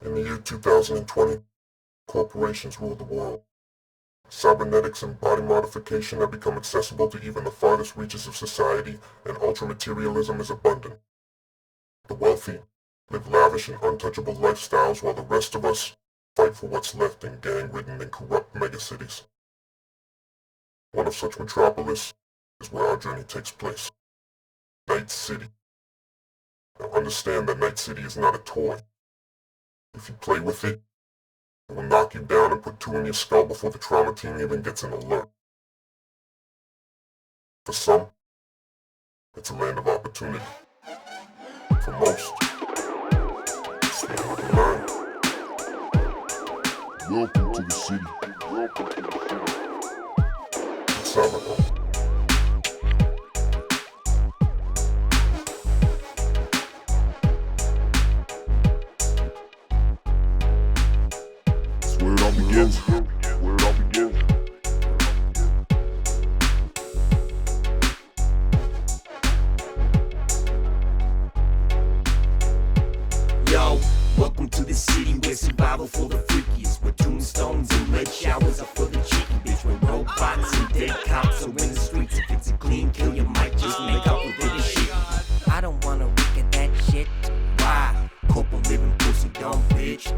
In the year 2020, corporations rule the world. Cybernetics and body modification have become accessible to even the farthest reaches of society, and ultra-materialism is abundant. The wealthy live lavish and untouchable lifestyles while the rest of us fight for what's left in gang-ridden and corrupt megacities. One of such metropolis is where our journey takes place. Night City. Now understand that Night City is not a toy. If you play with it, it will knock you down and put 2 in your skull before the trauma team even gets an alert. For some, it's a land of opportunity. For most, it's where you can learn. Welcome to the city. Welcome to the city. It's CYBERDRUNK. Where it all begins. Where it all begins. Yo, welcome to the city where survival for the freakiest, where tombstones and lead showers are for the cheeky bitch, where robots and dead cops are in the streets. If it's a clean kill, you might just make up with it and shit. I don't wanna look at that shit. Why? Corporal living pussy dumb bitch.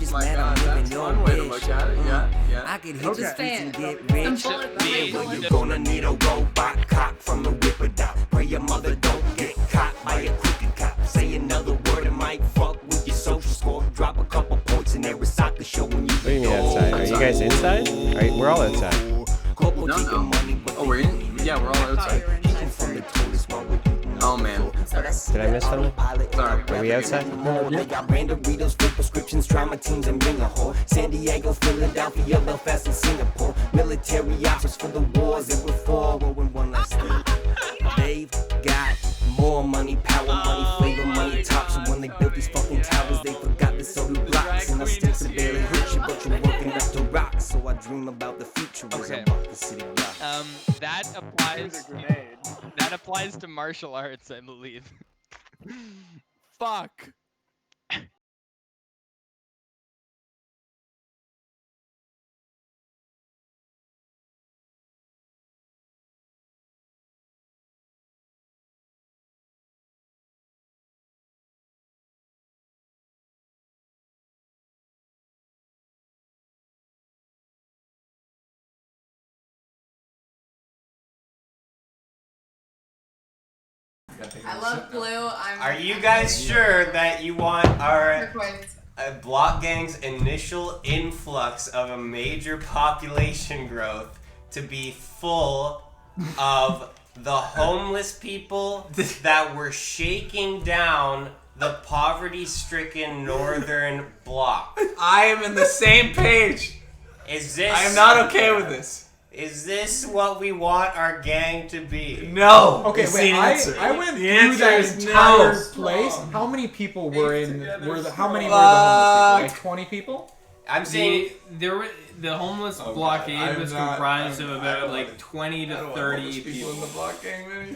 Mad I'm living your wish. I could hit the streets and get rich. Well, you're gonna need a robot cock from the whipper dot. Pray your mother don't get caught by a crooked cop. Say another word, it might fuck with your social score. Drop a couple points and there is soccer show when you. What do you mean outside? Are you guys inside? We're all outside. No. Oh, we're in? Yeah, we're all outside. Oh, man. Did I miss something? Sorry. Are we outside? They got random readers for prescriptions, trauma teams, and ring a whore. San Diego, Philadelphia, Belfast, and Singapore. Military offers for the wars that were for. Oh, and one last thing. They've got more money, power money, flavor money, tops. And when they built these fucking towers, they forgot to sell the blocks. And I still to barely hit you, but you're working up to rock. So I dream about the future as I walk the city block. That applies to martial arts, I believe. Fuck. I love blue. Are you guys sure that you want our block gang's initial influx of a major population growth to be full of the homeless people that were shaking down the poverty-stricken northern block? I am in the same page. I am not okay with this. Is this what we want our gang to be? No. Okay, wait. I went through that entire place. How many people were in? How many were the homeless people? Like 20 people? I'm saying the homeless blockade was comprised of about like 20 to 30 people. In the block gang, man.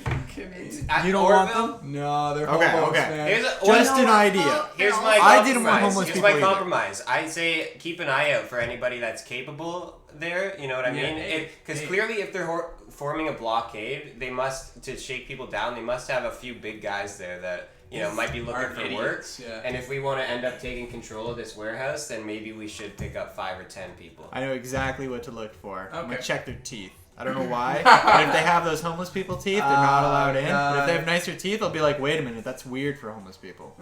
You don't want them? No, they're homeless, man. Just an idea. Here's my compromise. I didn't want homeless people Here's my compromise. I say keep an eye out for anybody that's capable there. You know what I mean? Because clearly, if they're forming a blockade, they must, to shake people down, they must have a few big guys there that, you know, might be looking for work. Yeah. And if we want to end up taking control of this warehouse, then maybe we should pick up 5 or 10 people. I know exactly what to look for. I'm Okay. gonna check their teeth. I don't know why, but if they have those homeless people teeth, they're not allowed in. But if they have nicer teeth, I'll be like, wait a minute, that's weird for homeless people.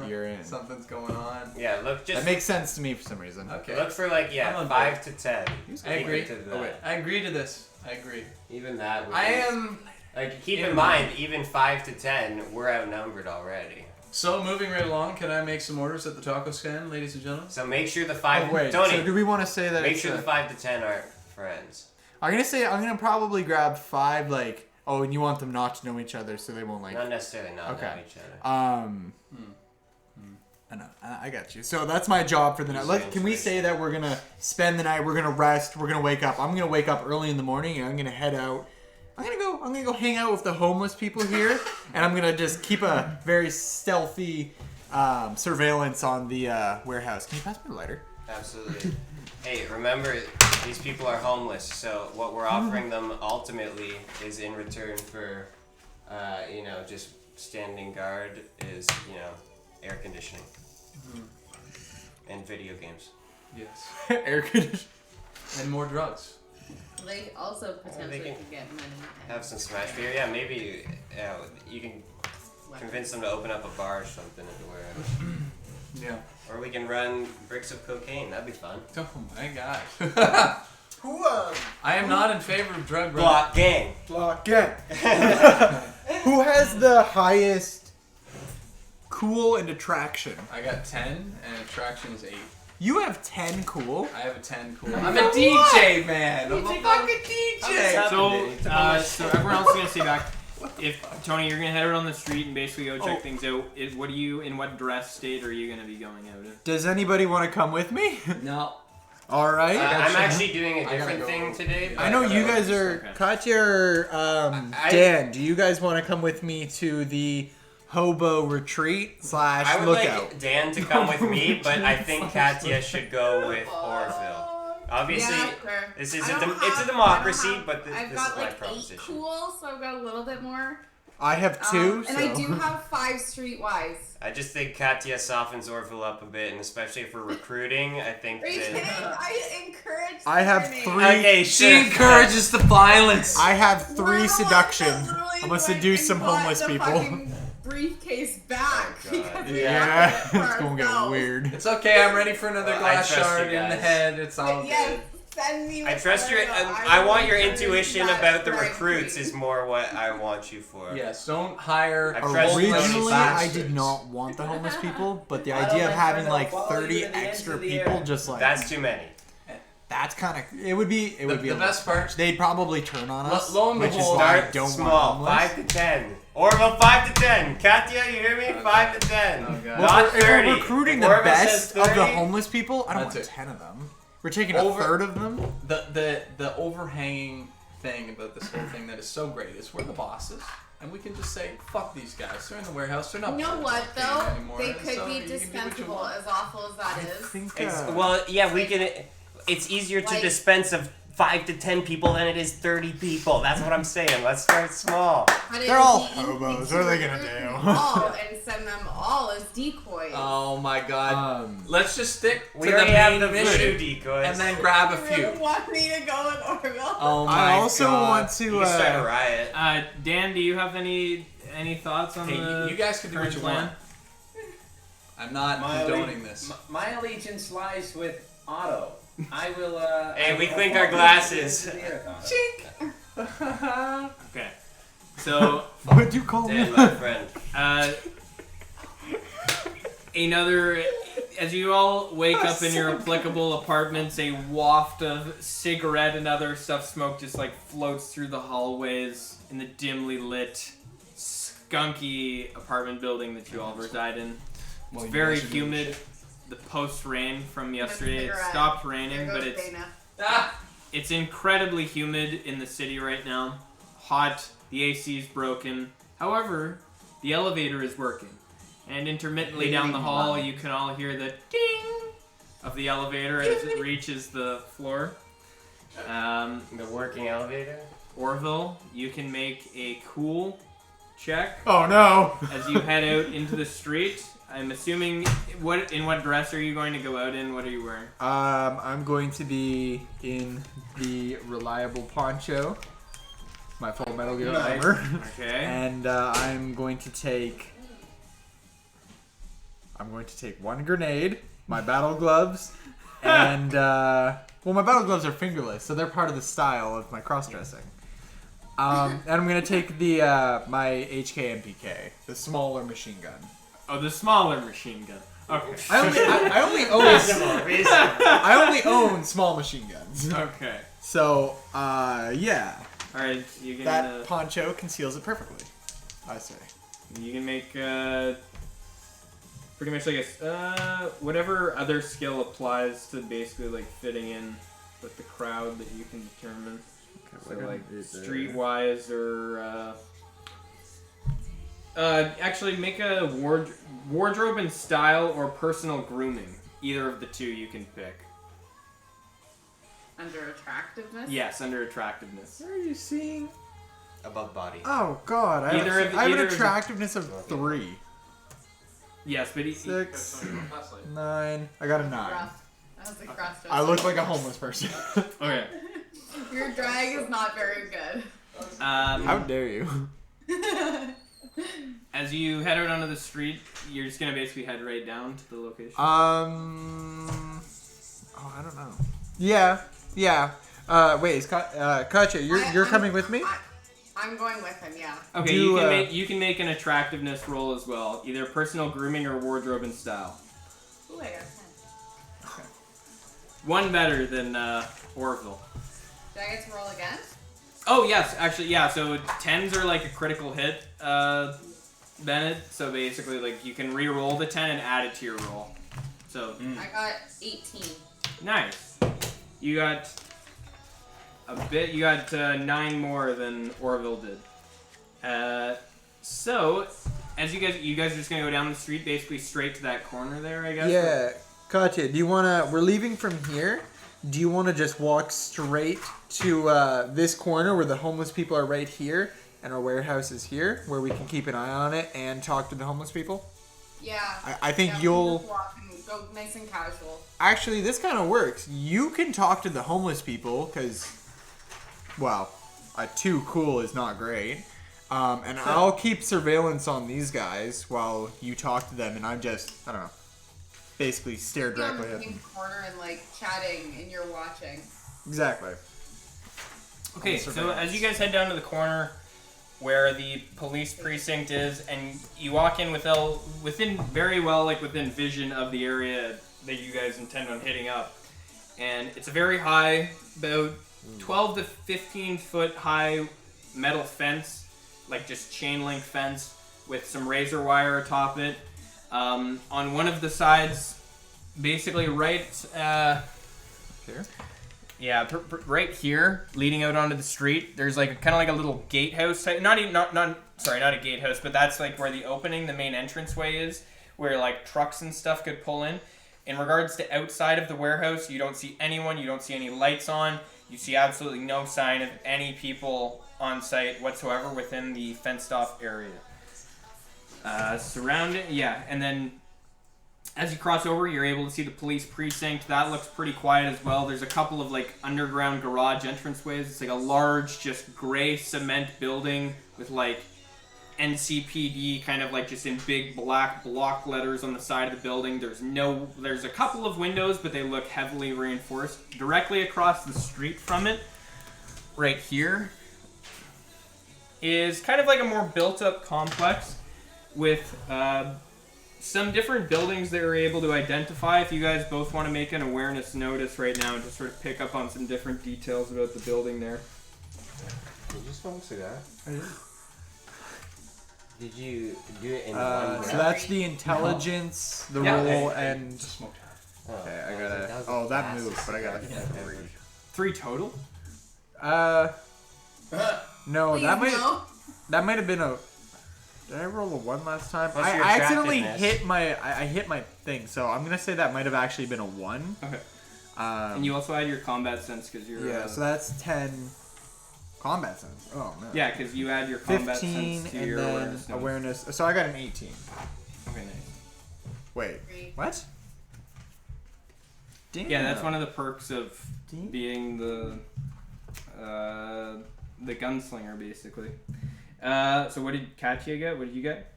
You're in. Something's going on. Yeah, look, just That makes sense to me for some reason. Okay. look for like I'm on 5 to 10. I agree. To that. I agree to this. I agree. Even that. Would I be- am. Like, keep in mind, even 5 to 10, we're outnumbered already. So moving right along, can I make some orders at the taco stand, ladies and gentlemen? So make sure the 5. Oh, wait, Tony, so do we want to say that make it's sure the 5 to 10 aren't friends. I'm gonna probably grab 5, like, oh, and you want them not to know each other so they won't, like... Not necessarily not know each other. I know, I got you. So that's my job for the night. Can we say that we're gonna spend the night, we're gonna rest, we're gonna wake up. I'm gonna wake up early in the morning and I'm gonna head out. I'm gonna go hang out with the homeless people here, and I'm gonna just keep a very stealthy surveillance on the warehouse. Can you pass me the lighter? Absolutely. Hey, remember, these people are homeless, so what we're offering them ultimately is in return for, just standing guard is, air conditioning. And video games. Yes. Air conditioning. And more drugs. They also potentially can could get money. Have some smash beer. Yeah, maybe you can convince them to open up a bar or something at the warehouse. Yeah. Or we can run bricks of cocaine. That'd be fun. Oh my gosh. I am not in favor of drug running. Block gang. Block gang. Who has the highest cool and attraction? I got 10 and attraction is 8. You have 10 cool? I have a 10 cool. I'm a DJ, man. I'm a fucking DJ. So everyone else is gonna stay back. If Tony, you're gonna head out on the street and basically go check things out. In what dress state are you gonna be going out in? Does anybody want to come with me? No. All right. I'm actually doing a different thing today. I know you guys are. Okay. Katya or Dan, do you guys want to come with me to the hobo retreat / I would lookout? like Dan to come with me, but I think Katya should go with Orville. Obviously, this is it's a democracy, but this I've is got my like 8 proposition. cool, so I've got a little bit more. I have 2, and I do have 5 streetwise. I just think Katya softens Orville up a bit, and especially if we're recruiting, I think Are you kidding? that... I encourage. I have learning. 3. Okay, She encourages the violence. I have 3 We're the ones seduction. that literally I'm gonna went seduce and some bought homeless the people. fucking briefcase back because we Yeah, have it for it's gonna get ourselves. weird. It's okay. I'm ready for another glass I trust shard you in the guys. head. It's all But yes, good. send me. I trust your... I want your intuition about the recruits is more what I want you for. Yes, don't hire. I trust you. Originally, I bastards. did not want the homeless people, but the idea of having like 30 extra people just like That's too many. that's kind of it would be a The little best part. they'd probably turn on us, Lo and which is behold, why I Start don't small. want homeless. 5 to 10. Orville, 5 to 10. Katya, you hear me? 5 to 10. Oh, God. Not If 30. we're recruiting If the Orville best says of the 30, homeless people, I don't That's want it. 10 of them. We're taking Over- a third of them. The overhanging thing about this whole thing that is so great is we're the bosses. And we can just say, fuck these guys. They're in the warehouse. They're not. You know selling what cocaine though? anymore, They and could so be you can do what you dispensable, want. as awful as that I is. think, Well, yeah, we can... It's easier to Like- dispense of 5 to 10 people than it is 30 people. That's what I'm saying. Let's start small. But it They're would all be easy hobos. to What are they gonna recruit do? them all and send them all as decoys. Oh my god. Let's just stick to We the already main have the mission voodoo decoys. and then grab a You few. really want me to go with Orville? Oh my I also god. want to. You can start a riot. Dan, do you have any thoughts on Hey, the you guys can do what current you plan? want. I'm not condoning this. My allegiance lies with Otto. I will. Hey, we clink our glasses. Okay. So, What'd you call me? Dan, my friend. as you all wake up in your applicable apartments, a waft of cigarette and other stuff smoke just like floats through the hallways in the dimly lit, skunky apartment building that you all reside in. It's very humid. The post-rain from yesterday, it stopped raining, but it's incredibly humid in the city right now. Hot, the AC's broken. However, the elevator is working. And intermittently down the hall, you can all hear the ding of the elevator as it reaches the floor. The working elevator. Orville, you can make a cool check. Oh no! As you head out into the street. I'm assuming, in what dress are you going to go out in? What are you wearing? I'm going to be in the reliable poncho, my Full Metal Gear armor. Okay. And I'm going to take one grenade, my battle gloves, and my battle gloves are fingerless, so they're part of the style of my cross-dressing. And I'm gonna take the my HK MPK, the smaller machine gun. Oh, the smaller machine gun. Okay. I only own small machine guns. Okay. So, yeah. Alright, you can... That poncho conceals it perfectly, I say. You can make, pretty much like whatever other skill applies to basically, like, fitting in with the crowd that you can determine. Okay, so, like, streetwise or, Actually, make a wardrobe and style or personal grooming. Either of the two you can pick. Under attractiveness? Yes, under attractiveness. Where are you seeing? Above body. Oh God, I have an attractiveness of 3. Yes, but 6, 9. I got a 9. Rough. That was like rough. I look like a homeless person. Okay. Your drag is not very good. How dare you? As you head out onto the street, you're just gonna basically head right down to the location. I don't know. Yeah. Wait, is Katya, you're coming with me? I'm going with him, yeah. Okay, you can make an attractiveness roll as well, either personal grooming or wardrobe and style. Ooh, I got 10. Okay. One better than Orville. Do I get to roll again? Oh yes, actually yeah. So 10s are like a critical hit, Bennett. So basically, like you can re-roll the 10 and add it to your roll. So I got 18. Nice. You got a bit. You got 9 more than Orville did. So as you guys are just gonna go down the street, basically straight to that corner there, I guess. Yeah, Katya, do you wanna? We're leaving from here. Do you want to just walk straight to this corner where the homeless people are right here and our warehouse is here, where we can keep an eye on it and talk to the homeless people? Yeah. I think we'll you'll... just walk and go nice and casual. Actually, this kind of works. You can talk to the homeless people because, well, 2 cool is not great. And I'll keep surveillance on these guys while you talk to them, and I'm just, I don't know, basically stare directly at them. In the corner and like chatting, and you're watching. Exactly. Okay, so as you guys head down to the corner where the police precinct is, and you walk in within vision of the area that you guys intend on hitting up, and it's a very high, about 12 to 15 foot high metal fence, like just chain link fence with some razor wire atop it. On one of the sides, basically right here. Yeah, right here, leading out onto the street. There's like kind of like a little gatehouse type. Not a gatehouse, but that's like where the opening, the main entranceway is, where like trucks and stuff could pull in. In regards to outside of the warehouse, you don't see anyone. You don't see any lights on. You see absolutely no sign of any people on site whatsoever within the fenced-off area. Surrounding, yeah, and then as you cross over, you're able to see the police precinct. That looks pretty quiet as well. There's a couple of like underground garage entranceways. It's like a large, just gray cement building with like NCPD kind of like just in big black block letters on the side of the building. There's a couple of windows, but they look heavily reinforced. Directly across the street from it, right here, is kind of like a more built-up complex with some different buildings that we're able to identify. If you guys both want to make an awareness notice right now and just sort of pick up on some different details about the building there. Did you smoke a cigar? Did you do it in one breath? So that's the intelligence, the roll, and... Okay, I gotta... Oh, that moved, but I gotta... 3 total? No, Please, that might have been a... Did I roll a 1 last time? What's I your accidentally attractiveness? hit my thing, so I'm gonna say that might have actually been a 1. Okay. And you also had your combat sense because you're... Yeah, so that's 10 combat sense. Oh, man. Yeah, because you add your combat 15 sense to and your then awareness. So I got an 18. Okay, nice. Wait, what? Damn. Yeah, that's one of the perks of being the gunslinger, basically. So what did Katya get? What did you get?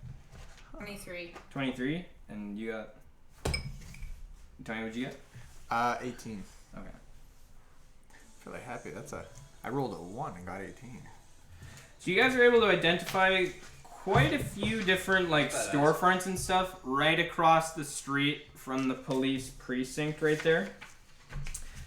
23. 23, and you got... Tell me what you get? 18. Okay. Really happy. I rolled a 1 and got 18. So you guys are able to identify quite a few different like storefronts and stuff right across the street from the police precinct right there.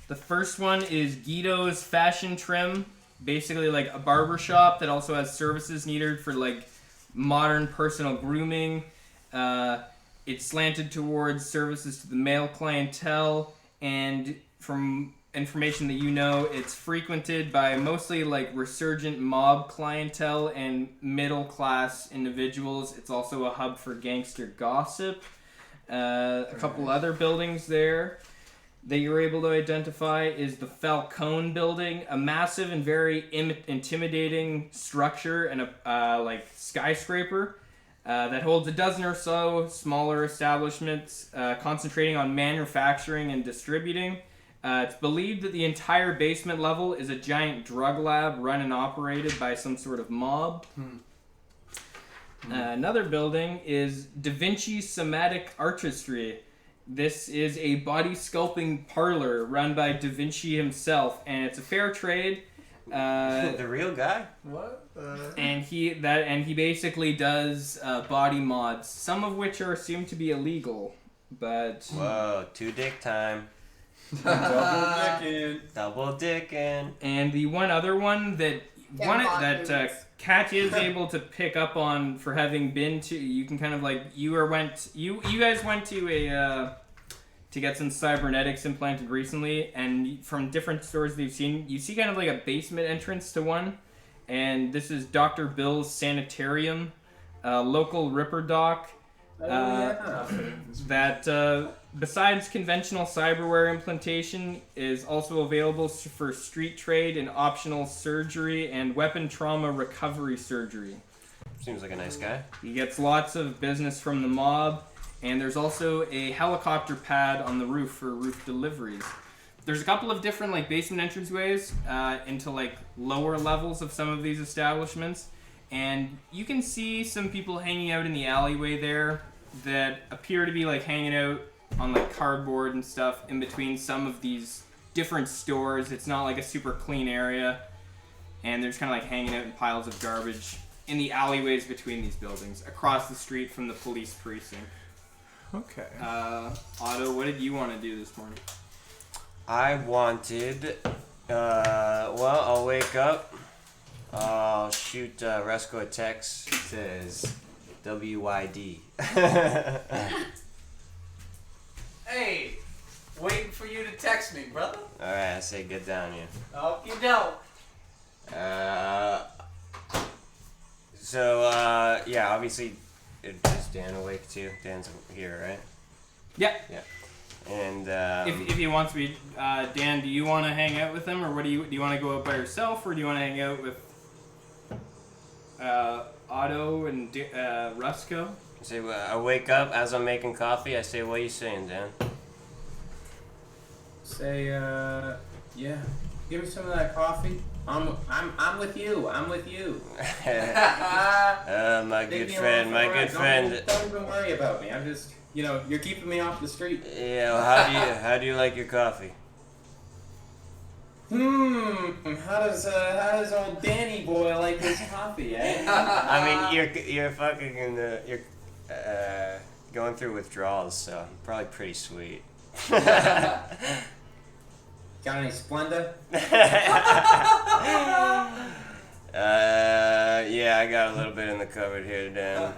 The first one is Guido's Fashion Trim, basically like a barber shop that also has services needed for like modern personal grooming. It's slanted towards services to the male clientele, and from information that you know, it's frequented by mostly like resurgent mob clientele and middle class individuals. It's also a hub for gangster gossip. A couple other buildings there that you're able to identify is the Falcone building, a massive and very intimidating structure and a like skyscraper that holds a dozen or so smaller establishments concentrating on manufacturing and distributing. It's believed that the entire basement level is a giant drug lab run and operated by some sort of mob. Another building is Da Vinci Somatic Artistry. This is a body sculpting parlor run by Da Vinci himself, and it's a fair trade. The real guy? What? And he basically does body mods, some of which are assumed to be illegal, but Whoa, 2 dick time. Double dickin'. And the one other one that Kat is able to pick up on for having been to, you can kind of like you guys went to a to get some cybernetics implanted recently, and from different stores that you've seen, you see kind of like a basement entrance to one, and this is Dr. Bill's Sanitarium, local Ripper Doc. That besides conventional cyberware implantation is also available for street trade and optional surgery and weapon trauma recovery surgery. Seems like a nice guy. He gets lots of business from the mob, and there's also a helicopter pad on the roof for roof deliveries. There's a couple of different like basement entranceways into like lower levels of some of these establishments, and you can see some people hanging out in the alleyway there that appear to be like hanging out on like cardboard and stuff in between some of these different stores. It's not like a super clean area, and they're just kind of like hanging out in piles of garbage in the alleyways between these buildings across the street from the police precinct. Okay. Otto, what did you want to do this morning? I wanted, well, I'll wake up, I'll shoot Resco a text, it says WYD. Hey, waiting for you to text me, brother. Alright, I say get down here. Oh, you don't. Yeah, obviously, is Dan awake too? Dan's here, right? Yeah. Yeah. And, if he wants to be, Dan, do you want to hang out with him, or do you want to go out by yourself, or do you want to hang out with Otto and Rusco? say, I wake up as I'm making coffee. I say, "What are you saying, Dan?" Say, yeah. Give me some of that coffee. I'm with you. I'm with you. My good friend. Don't even worry about me. I'm just, you're keeping me off the street. Yeah. Well, how do you like your coffee? How does old Danny boy like his coffee, eh? I mean, you're fucking you're going through withdrawals, so probably pretty sweet. Got any Splenda? Yeah, I got a little bit in the cupboard here, Dan.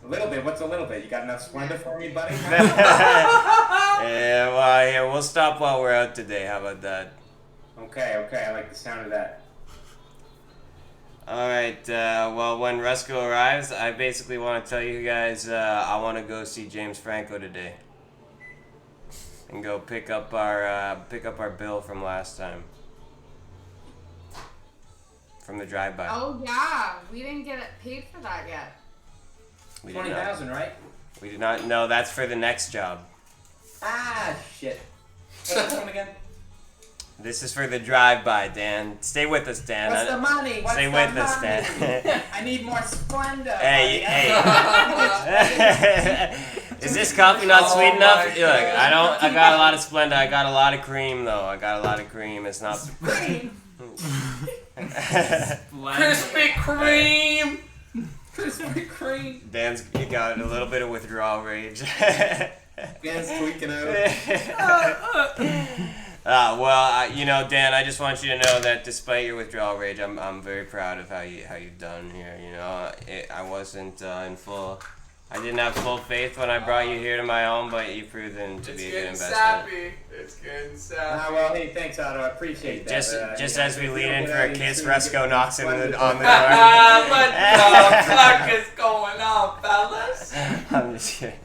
A little bit? What's a little bit? You got enough Splenda for me, buddy? Yeah, well, yeah, we'll stop while we're out today. How about that? Okay, I like the sound of that. Alright, well, when Resco arrives, I basically want to tell you guys I want to go see James Franco today. And go pick up our bill from last time. From the drive-by. Oh yeah, we didn't get it paid for that yet. 20,000, right? We did not. No, that's for the next job. Ah, shit. What's this one again? This is for the drive-by, Dan. Stay with us, Dan. What's the money? Stay with us, Dan. I need more Splenda. Hey. Is this coffee not sweet enough? Look, I got a lot of Splenda. I got a lot of cream, though. I got a lot of cream. It's not. Cream. Krispy Kreme. Krispy Kreme. Dan's got a little bit of withdrawal rage. Dan's tweaking out. Dan, I just want you to know that despite your withdrawal rage, I'm very proud of how you've done here. I wasn't in full I didn't have full faith when I brought you here to my home, but you've proven to be a good investment. Sappy. It's getting sappy. Well, hey, thanks, Otto. I appreciate that. Just as we lean in for a kiss, Resco knocks him on the door. What the fuck is going on, fellas? I'm just kidding.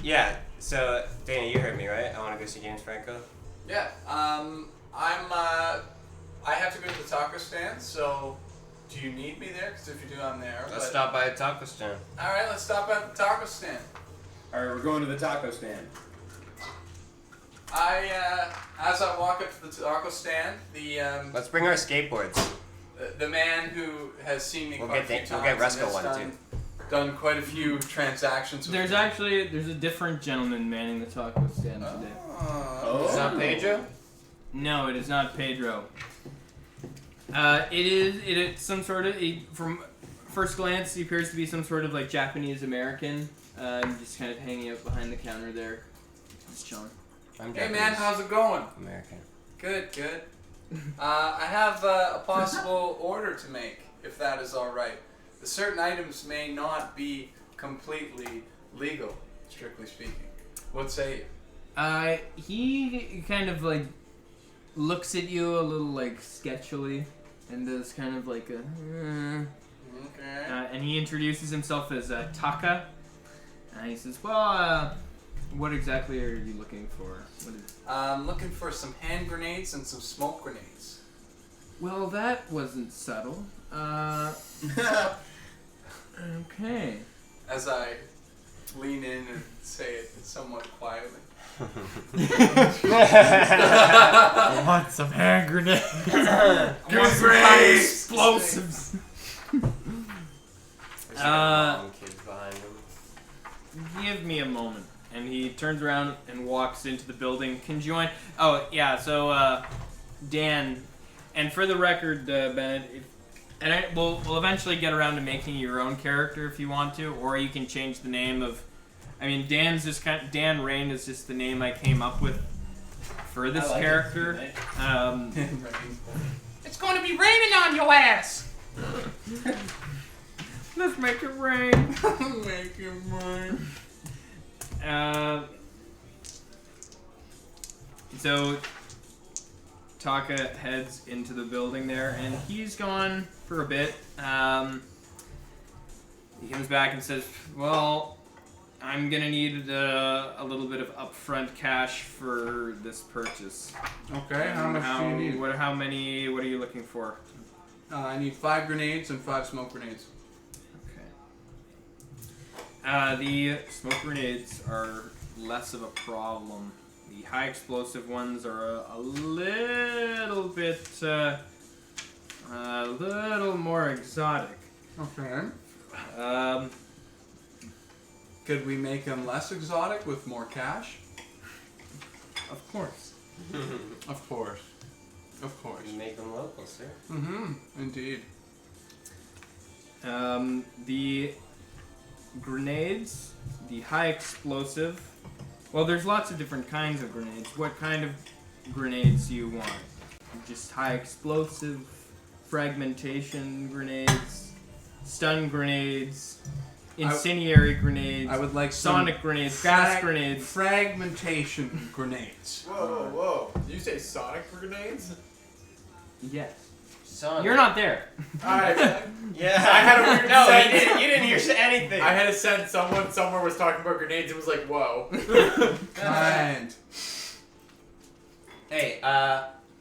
Yeah. So, Dana, you heard me, right? I want to go see James Franco. Yeah. I have to go to the taco stand, so do you need me there? Because if you do, I'm there. Let's stop by a taco stand. All right, let's stop at the taco stand. All right, we're going to the taco stand. As I walk up to the taco stand, Let's bring our skateboards. The man who has seen me We'll quite get a few we'll get times Resco and one has too. done quite a few transactions. There's a different gentleman manning the taco stand today. It's not Pedro? No, it is not Pedro. It is some sort of from first glance he appears to be some sort of like Japanese American. Just kind of hanging out behind the counter there, just chilling. Hey man, how's it going? American. Good. I have a possible order to make, if that is all right. Certain items may not be completely legal, strictly speaking. What say you? He kind of like looks at you a little like sketchily, and does kind of like a. Okay. And he introduces himself as Taka. And he says, "Well, what exactly are you looking for? What is?" I'm looking for some hand grenades and some smoke grenades. Well, that wasn't subtle. Okay. As I lean in and say it somewhat quietly. I want some hand grenades. Give me some high explosives. Kids behind him. Give me a moment. And he turns around and walks into the building. Conjoined. Oh, yeah, so, Dan, and for the record, Bennett, we'll eventually get around to making your own character if you want to, or you can change the name of. I mean, Dan Rain is just the name I came up with for this character. It's going to be raining on your ass. Let's make it rain. Make it rain. So Taka heads into the building there, and he's gone for a bit. He comes back and says, "Well, I'm gonna need a little bit of upfront cash for this purchase." Okay, how much do you need? What are you looking for? I need 5 grenades and 5 smoke grenades. Okay. The smoke grenades are less of a problem. The high explosive ones are a little bit, a little more exotic. Okay. Could we make them less exotic with more cash? Of course. Of course. Of course. You make them local, sir. Mm-hmm. Indeed. The grenades, the high explosive. Well, there's lots of different kinds of grenades. What kind of grenades do you want? Just high explosive, fragmentation grenades, stun grenades, incendiary grenades. I would like sonic grenades, gas grenades, fragmentation grenades. Whoa! Did you say sonic grenades? Yes. Sonic. You're not there. Alright. Yeah. I had a weird sense. You didn't hear anything. I had a sense someone somewhere was talking about grenades and was like, whoa. And hey,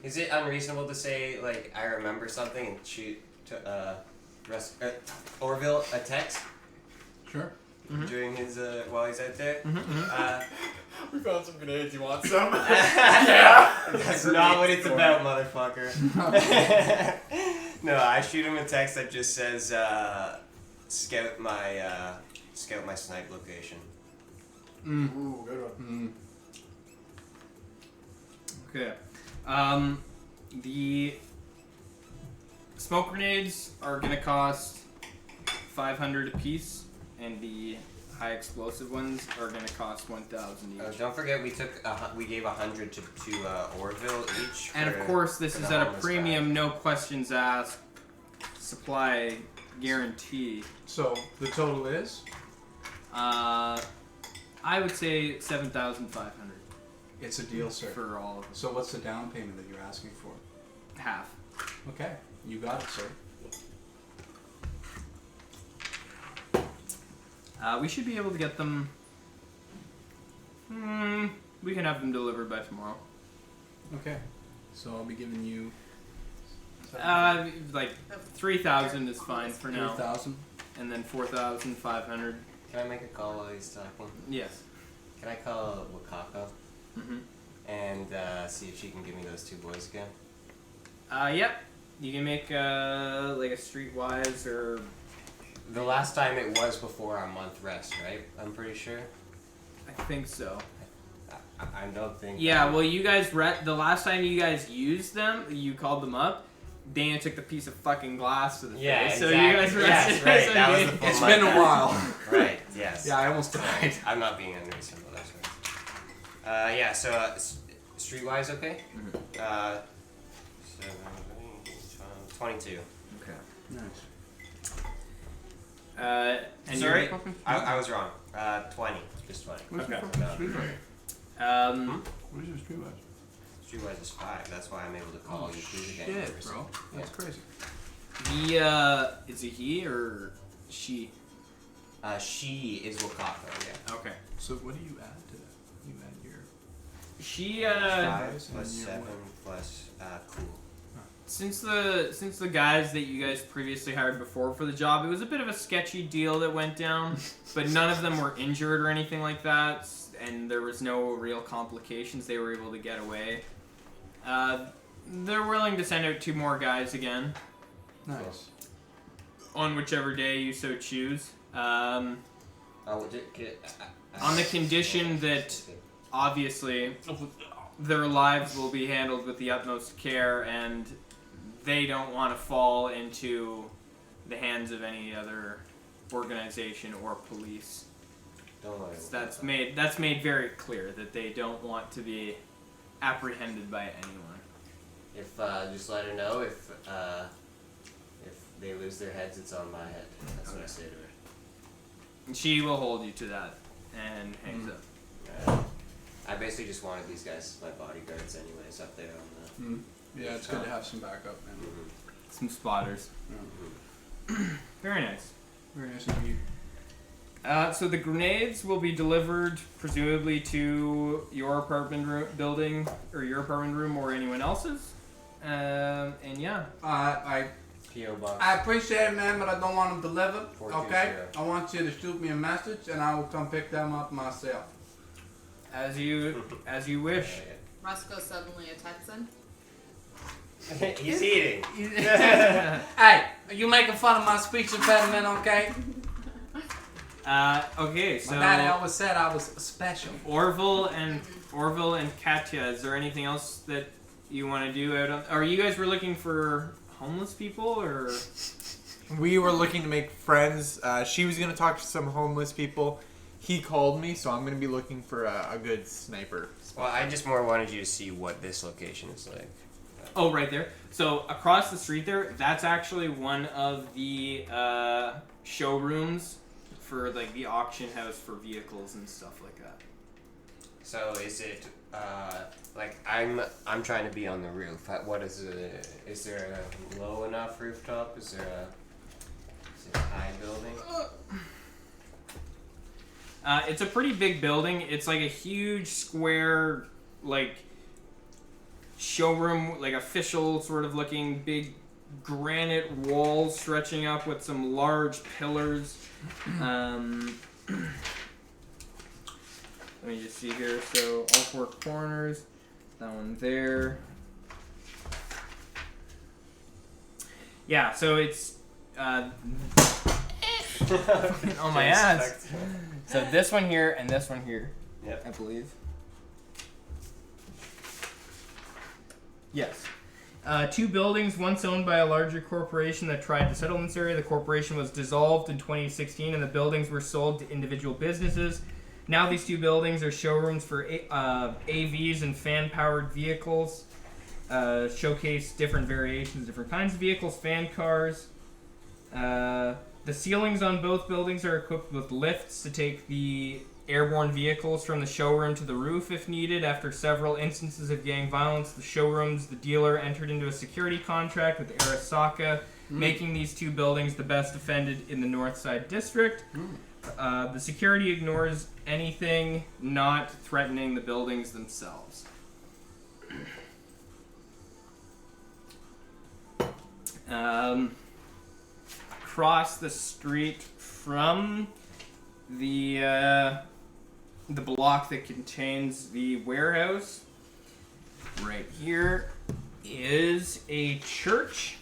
is it unreasonable to say, like, I remember something and shoot to, Orville a text? Sure. During his, while he's out there? We found some grenades, you want some? Yeah! That's not what it's about, motherfucker. No, I shoot him a text that just says, scout my snipe location. Ooh, good one. Okay. The smoke grenades are gonna cost 500 apiece, and the high explosive ones are gonna cost 1,000 each. Don't forget we gave 100 to Orville each. And of course, this is at a premium, no questions asked supply guarantee. So the total is? I would say 7,500. It's a deal, sir. For all of them. So what's the down payment that you're asking for? Half. Okay, you got it, sir. We should be able to get them. We can have them delivered by tomorrow. Okay, so I'll be giving you. Like 3,000 is fine for now. 3,000. And then 4,500. Can I make a call while he's talking? Yes. Can I call Wakako? Mm-hmm. And see if she can give me those 2 boys again? Yep. You can make like a streetwise or. The last time it was before our month rest, right? I'm pretty sure. I think so. I don't think. Yeah, well, you guys the last time you guys used them, you called them up. Dana took the piece of fucking glass to the face, so you guys rested. Yes, right. So That was the full It's month been a rest. while. Right. Yes. Yeah, I almost died. I'm not being unreasonable. That's right. Yeah. So streetwise, okay. 7, 22. Okay. Nice. And Sorry, you're- I was wrong. 20, just 20. Okay. No. What is your streetwise? Streetwise is 5. That's why I'm able to call you through the game. Shit, bro. That's crazy. Is it he or she? She is Wakako. Yeah. Okay. So what do you add to that? You add your. She 5 and plus your 7 what? plus cool. Since the guys that you guys previously hired before for the job, it was a bit of a sketchy deal that went down, but none of them were injured or anything like that, and there was no real complications. They were able to get away. They're willing to send out 2 more guys again. Nice. On whichever day you so choose. On On the condition that, obviously, their lives will be handled with the utmost care, and they don't want to fall into the hands of any other organization or police. Don't worry. That's made very clear that they don't want to be apprehended by anyone. If just let her know if they lose their heads, it's on my head. That's what I say to her. And she will hold you to that and hangs up. I basically just wanted these guys as my bodyguards anyways up there on the... Yeah, it's good to have some backup, man. Some spotters. Very nice. Very nice of you. So the grenades will be delivered presumably to your apartment building, or your apartment room, or anyone else's. And yeah. P.O. Box. I appreciate it, man, but I don't want them delivered. 420. Okay? I want you to shoot me a message, and I will come pick them up myself. As you wish. Roscoe's suddenly a Texan. He's eating. Hey, you making fun of my speech impediment, okay? Okay, so My daddy always said I was special. Orville and Katya, is there anything else that you want to do out on? Or you guys were looking for homeless people, or? We were looking to make friends. She was going to talk to some homeless people. He called me, so I'm going to be looking for a good sniper. Well, I just more wanted you to see what this location is like. Oh, right there. So across the street there, that's actually one of the showrooms for like the auction house for vehicles and stuff like that. So is it like I'm trying to be on the roof? What is it? Is there a low enough rooftop? Is it a high building? It's a pretty big building. It's like a huge square, like showroom, like official sort of looking big granite walls stretching up with some large pillars. Let me just see here. So all 4 corners. That one there. Yeah. So it's on my ass. So this one here and this one here. Yep. I believe. Yes. 2 buildings, once owned by a larger corporation that tried to settle in this area. The corporation was dissolved in 2016 and the buildings were sold to individual businesses. Now these 2 buildings are showrooms for AVs and fan-powered vehicles. Showcase different variations, different kinds of vehicles, fan cars. The ceilings on both buildings are equipped with lifts to take the airborne vehicles from the showroom to the roof if needed. After several instances of gang violence, the dealer entered into a security contract with Arasaka, making these two buildings the best defended in the North Side District. The security ignores anything not threatening the buildings themselves. Across the street from the block that contains the warehouse, right here, is a church.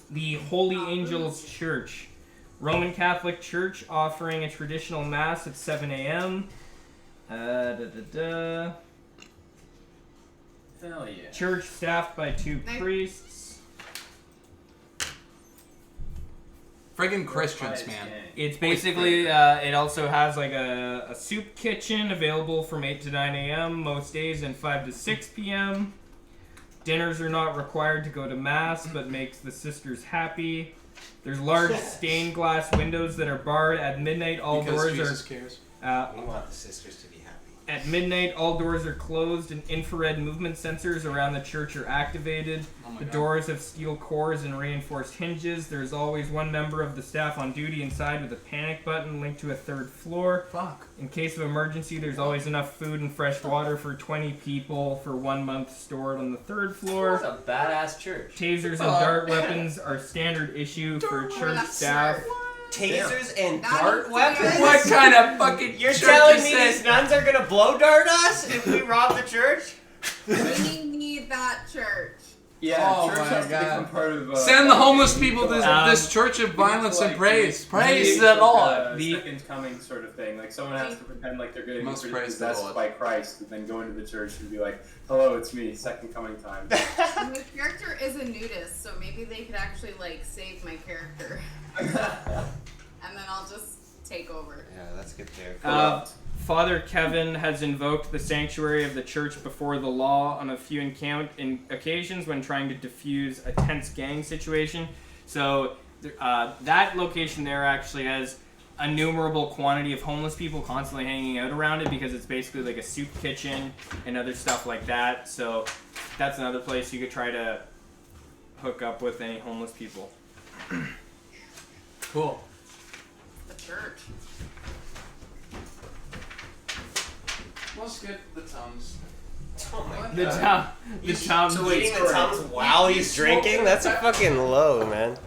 The Holy Angels Church. Roman Catholic Church offering a traditional mass at 7 a.m. Hell yeah. Church staffed by 2 priests. Friggin' Christians, man. It's basically, it also has like a soup kitchen available from 8 to 9 a.m. most days and 5 to 6 p.m. Dinners are not required to go to mass, but makes the sisters happy. There's large stained glass windows that are barred at midnight. All doors Jesus are. cares. We want the sisters to be happy. At midnight, all doors are closed, and infrared movement sensors around the church are activated. The doors have steel cores and reinforced hinges. There's always one member of the staff on duty inside with a panic button linked to a 3rd floor. Fuck. In case of emergency, there's always enough food and fresh water for 20 people for 1 month stored on the 3rd floor. That's a badass church. Tasers and dart weapons are standard issue for church staff. Tasers and dart weapons? What kind of fucking You're church telling is me this? these nuns are gonna blow dart us if we rob the church? We need that church. Yeah, Oh church my has to God. become part of. Send the homeless people to this church of violence and praise. Praise the Lord. The second coming sort of thing. Like someone has to pretend like they're getting Must praise the possessed Lord. by Christ, and then go into the church and be like, "Hello, it's me, second coming time." My character is a nudist, so maybe they could actually like save my character, and then I'll just take over. Yeah, that's good there. Father Kevin has invoked the sanctuary of the church before the law on a few occasions when trying to defuse a tense gang situation. So that location there actually has a innumerable quantity of homeless people constantly hanging out around it because it's basically like a soup kitchen and other stuff like that. So that's another place you could try to hook up with any homeless people. Cool. The church. Let's get the Tums. Oh my The god. Tums. So eating the Tums while he's drinking? That's a fucking low, man.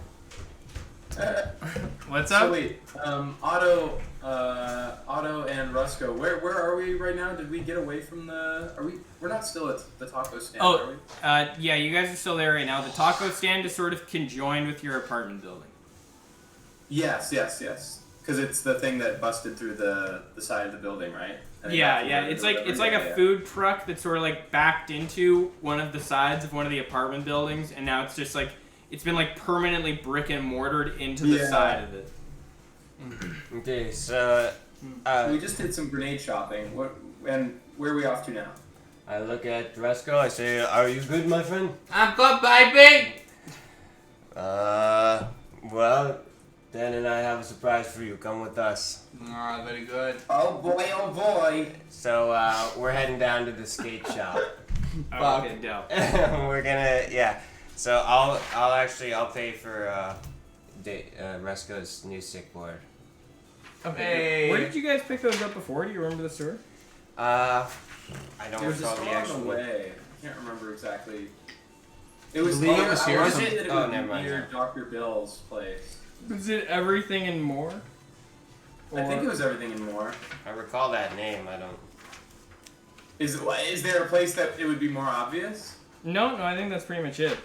What's So up? wait, Otto and Rusco, where are we right now? Did we get away from the? We're not still at the taco stand, are we? Yeah, you guys are still there right now. The taco stand is sort of conjoined with your apartment building. Yes. Because it's the thing that busted through the side of the building, right? And it got Yeah. through It's or like whatever. a food truck that's sort of like backed into one of the sides of one of the apartment buildings, and now it's just like it's been like permanently brick and mortared into the side of it. Okay, so we just did some grenade shopping. Where are we off to now? I look at Dresco, I say, "Are you good, my friend?" I'm good, baby. Well, Dan and I have a surprise for you. Come with us. Ah, very good. Oh boy. So, we're heading down to the skate shop. Okay, dope. We're gonna, So I'll pay for Resco's new sick board. Hey. Where did you guys pick those up before? Do you remember the store? I don't It was recall just the on actual. the way. I can't remember exactly. It was Liam was here. I wanted it Oh, was never mind. near Dr. Bill's place. Was it everything and more? I think it was everything and more. I recall that name. I don't. Is there a place that it would be more obvious? No, I think that's pretty much it.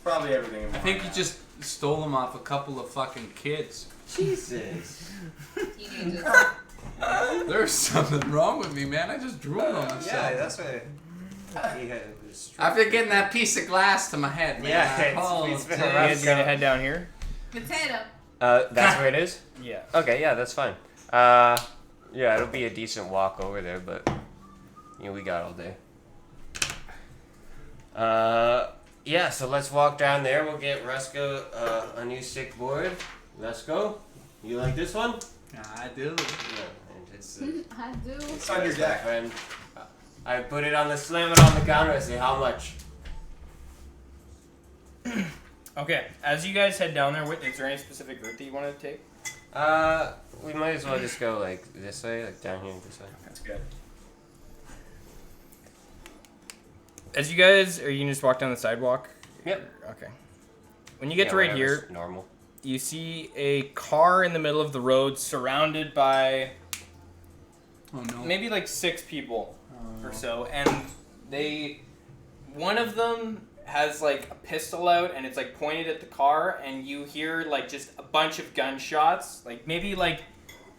Probably everything and more. I think you just stole them off a couple of fucking kids. Jesus. Teenagers. There's something wrong with me, man. I just drew on myself. Yeah, that's what. After getting that piece of glass to my head, man. Yeah, it's been a You rough guys gonna head down here? Potato. That's where it is? Yeah. Okay, yeah, that's fine. Yeah, it'll be a decent walk over there, but we got all day. Yeah, so let's walk down there. We'll get Rusko a new sick board. Rusko, you like this one? I do. Yeah, and it's, I do. it's on your deck, friend. I put it on the slam it on the counter. I say, how much? Okay, as you guys head down there, is there any specific route that you want to take? We might as well just go like this way, like down here this way. That's good. As you guys, are you gonna just walk down the sidewalk? Yep. Okay. When you get to right here, normal. you see a car in the middle of the road surrounded by maybe like 6 people or so, and one of them has like a pistol out and it's like pointed at the car, and you hear like just a bunch of gunshots, like maybe like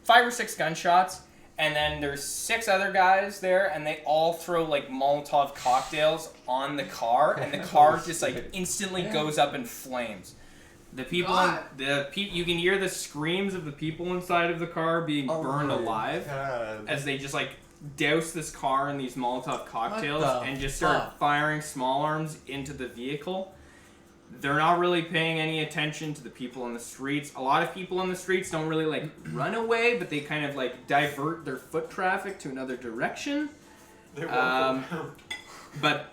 5 or 6 gunshots, and then there's 6 other guys there, and they all throw like Molotov cocktails on the car, and the car just like instantly goes up in flames. The people, you can hear the screams of the people inside of the car being burned alive as they just like douse this car in these Molotov cocktails and just start firing small arms into the vehicle. They're not really paying any attention to the people in the streets. A lot of people in the streets don't really like run away, but they kind of like divert their foot traffic to another direction. But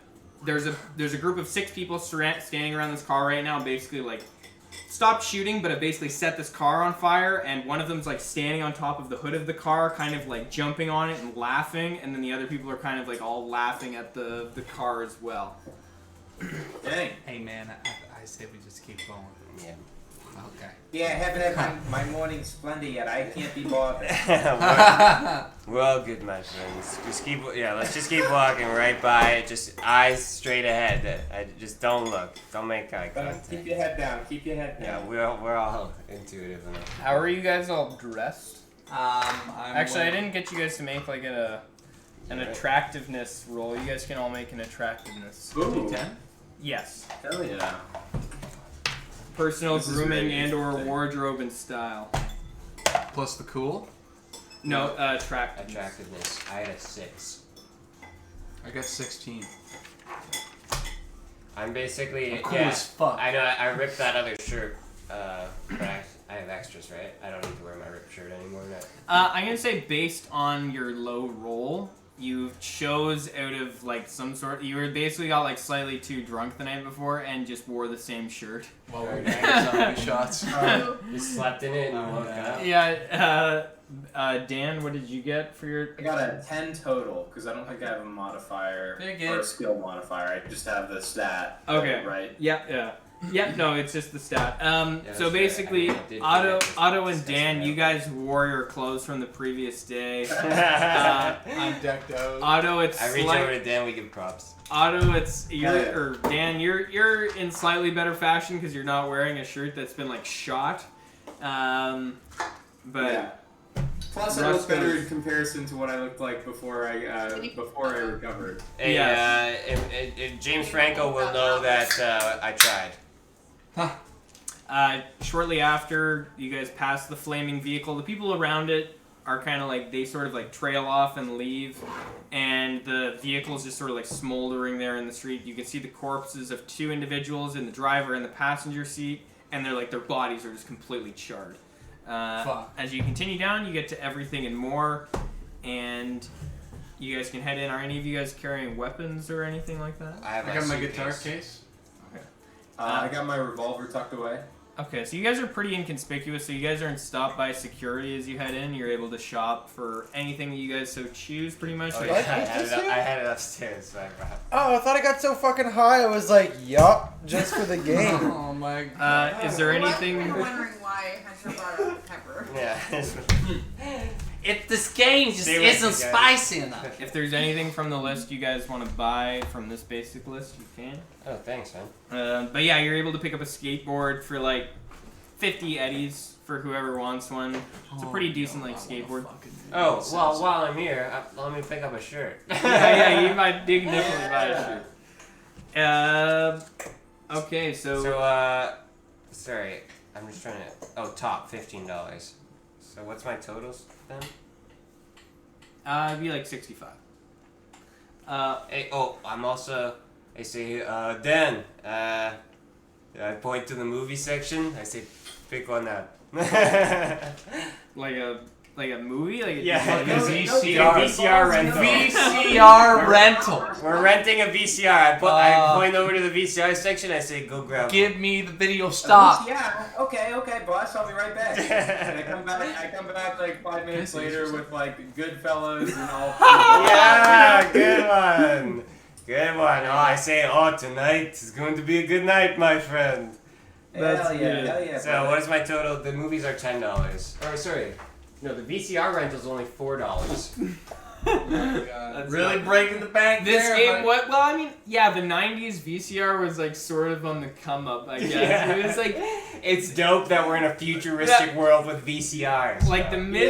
there's a group of 6 people standing around this car right now, basically like stopped shooting, but it basically set this car on fire, and one of them's like standing on top of the hood of the car, kind of like jumping on it and laughing, and then the other people are kind of like all laughing at the car as well. Dang. Hey man, I say we just keep going. Yeah. Okay. Yeah, I haven't had my morning splendor yet. I can't be bothered. We're all good, my friends. Let's just keep walking right by it. Just eyes straight ahead. Just don't look. Don't make eye contact. Keep your head down. Keep your head down. Yeah, we're all intuitive enough. How are you guys all dressed? Actually, I didn't get you guys to make like an attractiveness roll. You guys can all make an attractiveness. Ooh. 10? Yes. Hell yeah. Personal grooming and or wardrobe and style. Plus the cool? No, attractiveness. Attractiveness. I had a 6. I got 16. I'm basically I'm cool as fuck. I know. I ripped that other shirt. But I have extras, right? I don't need to wear my ripped shirt anymore. Right? I'm gonna say based on your low roll, you chose out of like some sort. You were basically got like slightly too drunk the night before and just wore the same shirt. Well, we're getting zombie shots. You slept in it and woke up. Yeah. Dan, what did you get for your? I got a 10 total because I don't think I have a modifier or a skill modifier. I just have the stat. Okay. Right. Yeah. No, it's just the stat. So basically, Otto and Dan, you guys wore your clothes from the previous day. I'm decked out. Otto, it's I reach over to Dan. We give props. Otto, Dan, you're in slightly better fashion because you're not wearing a shirt that's been like shot. But yeah. Plus, I look better in comparison to what I looked like before I recovered. Hey, James Franco will know that I tried. Shortly after you guys pass the flaming vehicle, the people around it are kind of like, they sort of like trail off and leave, and the vehicle's just sort of like smoldering there in the street. You can see the corpses of 2 individuals in the driver and the passenger seat, and they're like, their bodies are just completely charred. As you continue down, you get to everything and more, and you guys can head in. Are any of you guys carrying weapons or anything like that? I got my guitar case. Okay. I got my revolver tucked away. Okay, so you guys are pretty inconspicuous, so you guys aren't stopped by security as you head in. You're able to shop for anything that you guys so choose, pretty much. Oh, yeah, I had it upstairs, so I brought. Oh, I thought I got so fucking high, I was like, yup, just for the game. Oh my god. Is there anything... You're wondering why Hunter brought up pepper. Yeah. This game just isn't spicy enough. If there's anything from the list you guys want to buy from this basic list, you can. Oh, thanks, man. But yeah, you're able to pick up a skateboard for like 50 eddies for whoever wants one. It's a pretty decent like skateboard. Oh, well, while I'm here, let me pick up a shirt. yeah, you can definitely buy a shirt. Okay, so... sorry, I'm just trying to... Oh, top, $15. So what's my totals then? It'd be like 65. I'm also... I say, Dan, I point to the movie section. I say, pick one out. Like a movie? Like a VCR rental. VCR rental. We're renting a VCR. I point over to the VCR section. I say, go grab. Give me the video. Stop. Yeah. Okay, boss. I'll be right back. And I come back like 5 minutes later with like Goodfellas and all. Yeah, good one. Good one. Oh, I say, tonight is going to be a good night, my friend. Hell yeah. So what is my total? The movies are $10. Or sorry, no, the VCR rental is only $4. Really breaking the bank This there, game, but- what? Well, I mean, yeah, the '90s VCR was like sort of on the come up, I guess. Yeah. It was like, it's dope that we're in a futuristic world with VCRs. like the mid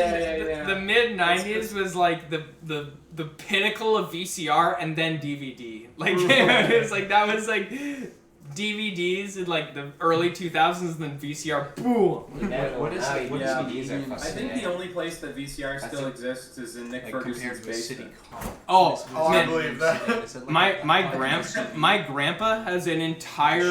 '90s was like the pinnacle of VCR and then DVD. Like it was like that was like DVDs in like the early 2000s and then VCR boom. What is it? What I think the only place that VCR still exists is in Nick Ferguson's basement. Oh, I man. believe that. My grandpa has an entire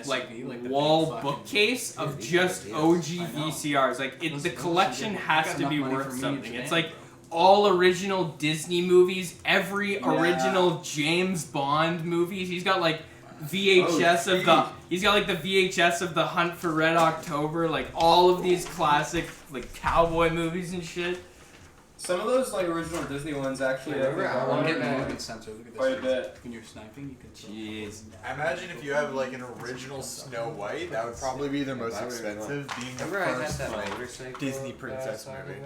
like wall bookcase of just OG VCRs. Like the collection has to be worth something. It's like all original Disney movies, every original James Bond movies. He's got like VHS of the. He's got like the VHS of The Hunt for Red October. Like all of these classic like cowboy movies and shit. Some of those like original Disney ones actually. I want to get the movement sensor. Look at this. Quite a bit. When you're sniping, you can. Jeez. Imagine if you have like an original Snow White. That would probably be their most expensive, being the first like, Disney princess movie.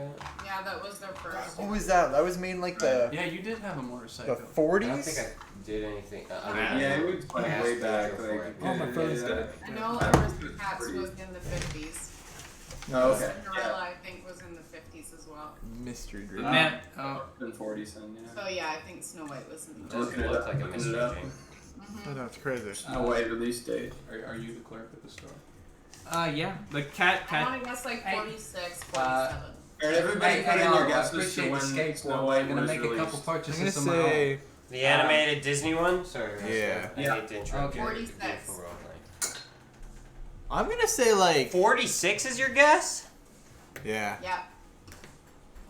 Yeah, that was their first. What was that? That was made in like the Yeah, you did have a motorcycle. the 40s. I don't think I did anything. Yeah, it was like way back. Like, Oh, my phone's dead. I know Aristocats was in the 50s. Oh, okay. Cinderella, I think, was in the 50s as well. Mystery Dream. Man, in 40s then, yeah. So yeah, I think Snow White was in the Doesn't look like a mystery dream. Oh, that's crazy. Snow White release date. Are you the clerk at the store? Yeah. The cat. I want to guess like 46, 47. Alright, everybody put in your guesses to when Snow White I'm gonna was make a released. couple purchases. I'm gonna say The animated Disney one? Sorry. Yeah. I hate to interrupt you. 46. I'm gonna say like 46 is your guess? Yeah. Yeah.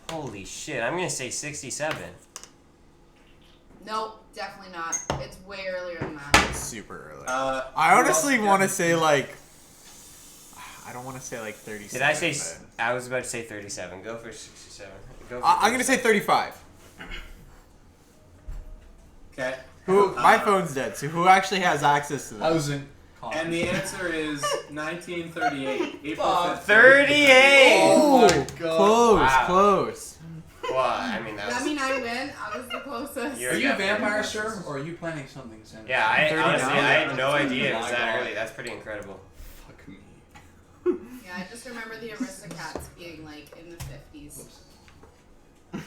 Holy shit! I'm gonna say 67. Nope, definitely not. It's way earlier than that. Super early. I honestly want to say like. I don't want to say like 37. Did I say? but- I was about to say 37. Go for 67. Go for I'm gonna say 35. Okay. Who? My phone's dead. So who actually has access to this? I was in. And the answer is 1938. April 5th. 38. Oh, my God. close, Wow. close. Well, I mean Does that mean I win? I was the closest. You're Are you a definitely vampire, the sir, closest. or are you planning something, Senator? Yeah, I 39. honestly I had no idea it was My that God. early. That's pretty incredible. Fuck me. Yeah, I just remember the Aristocats being like in the 50s.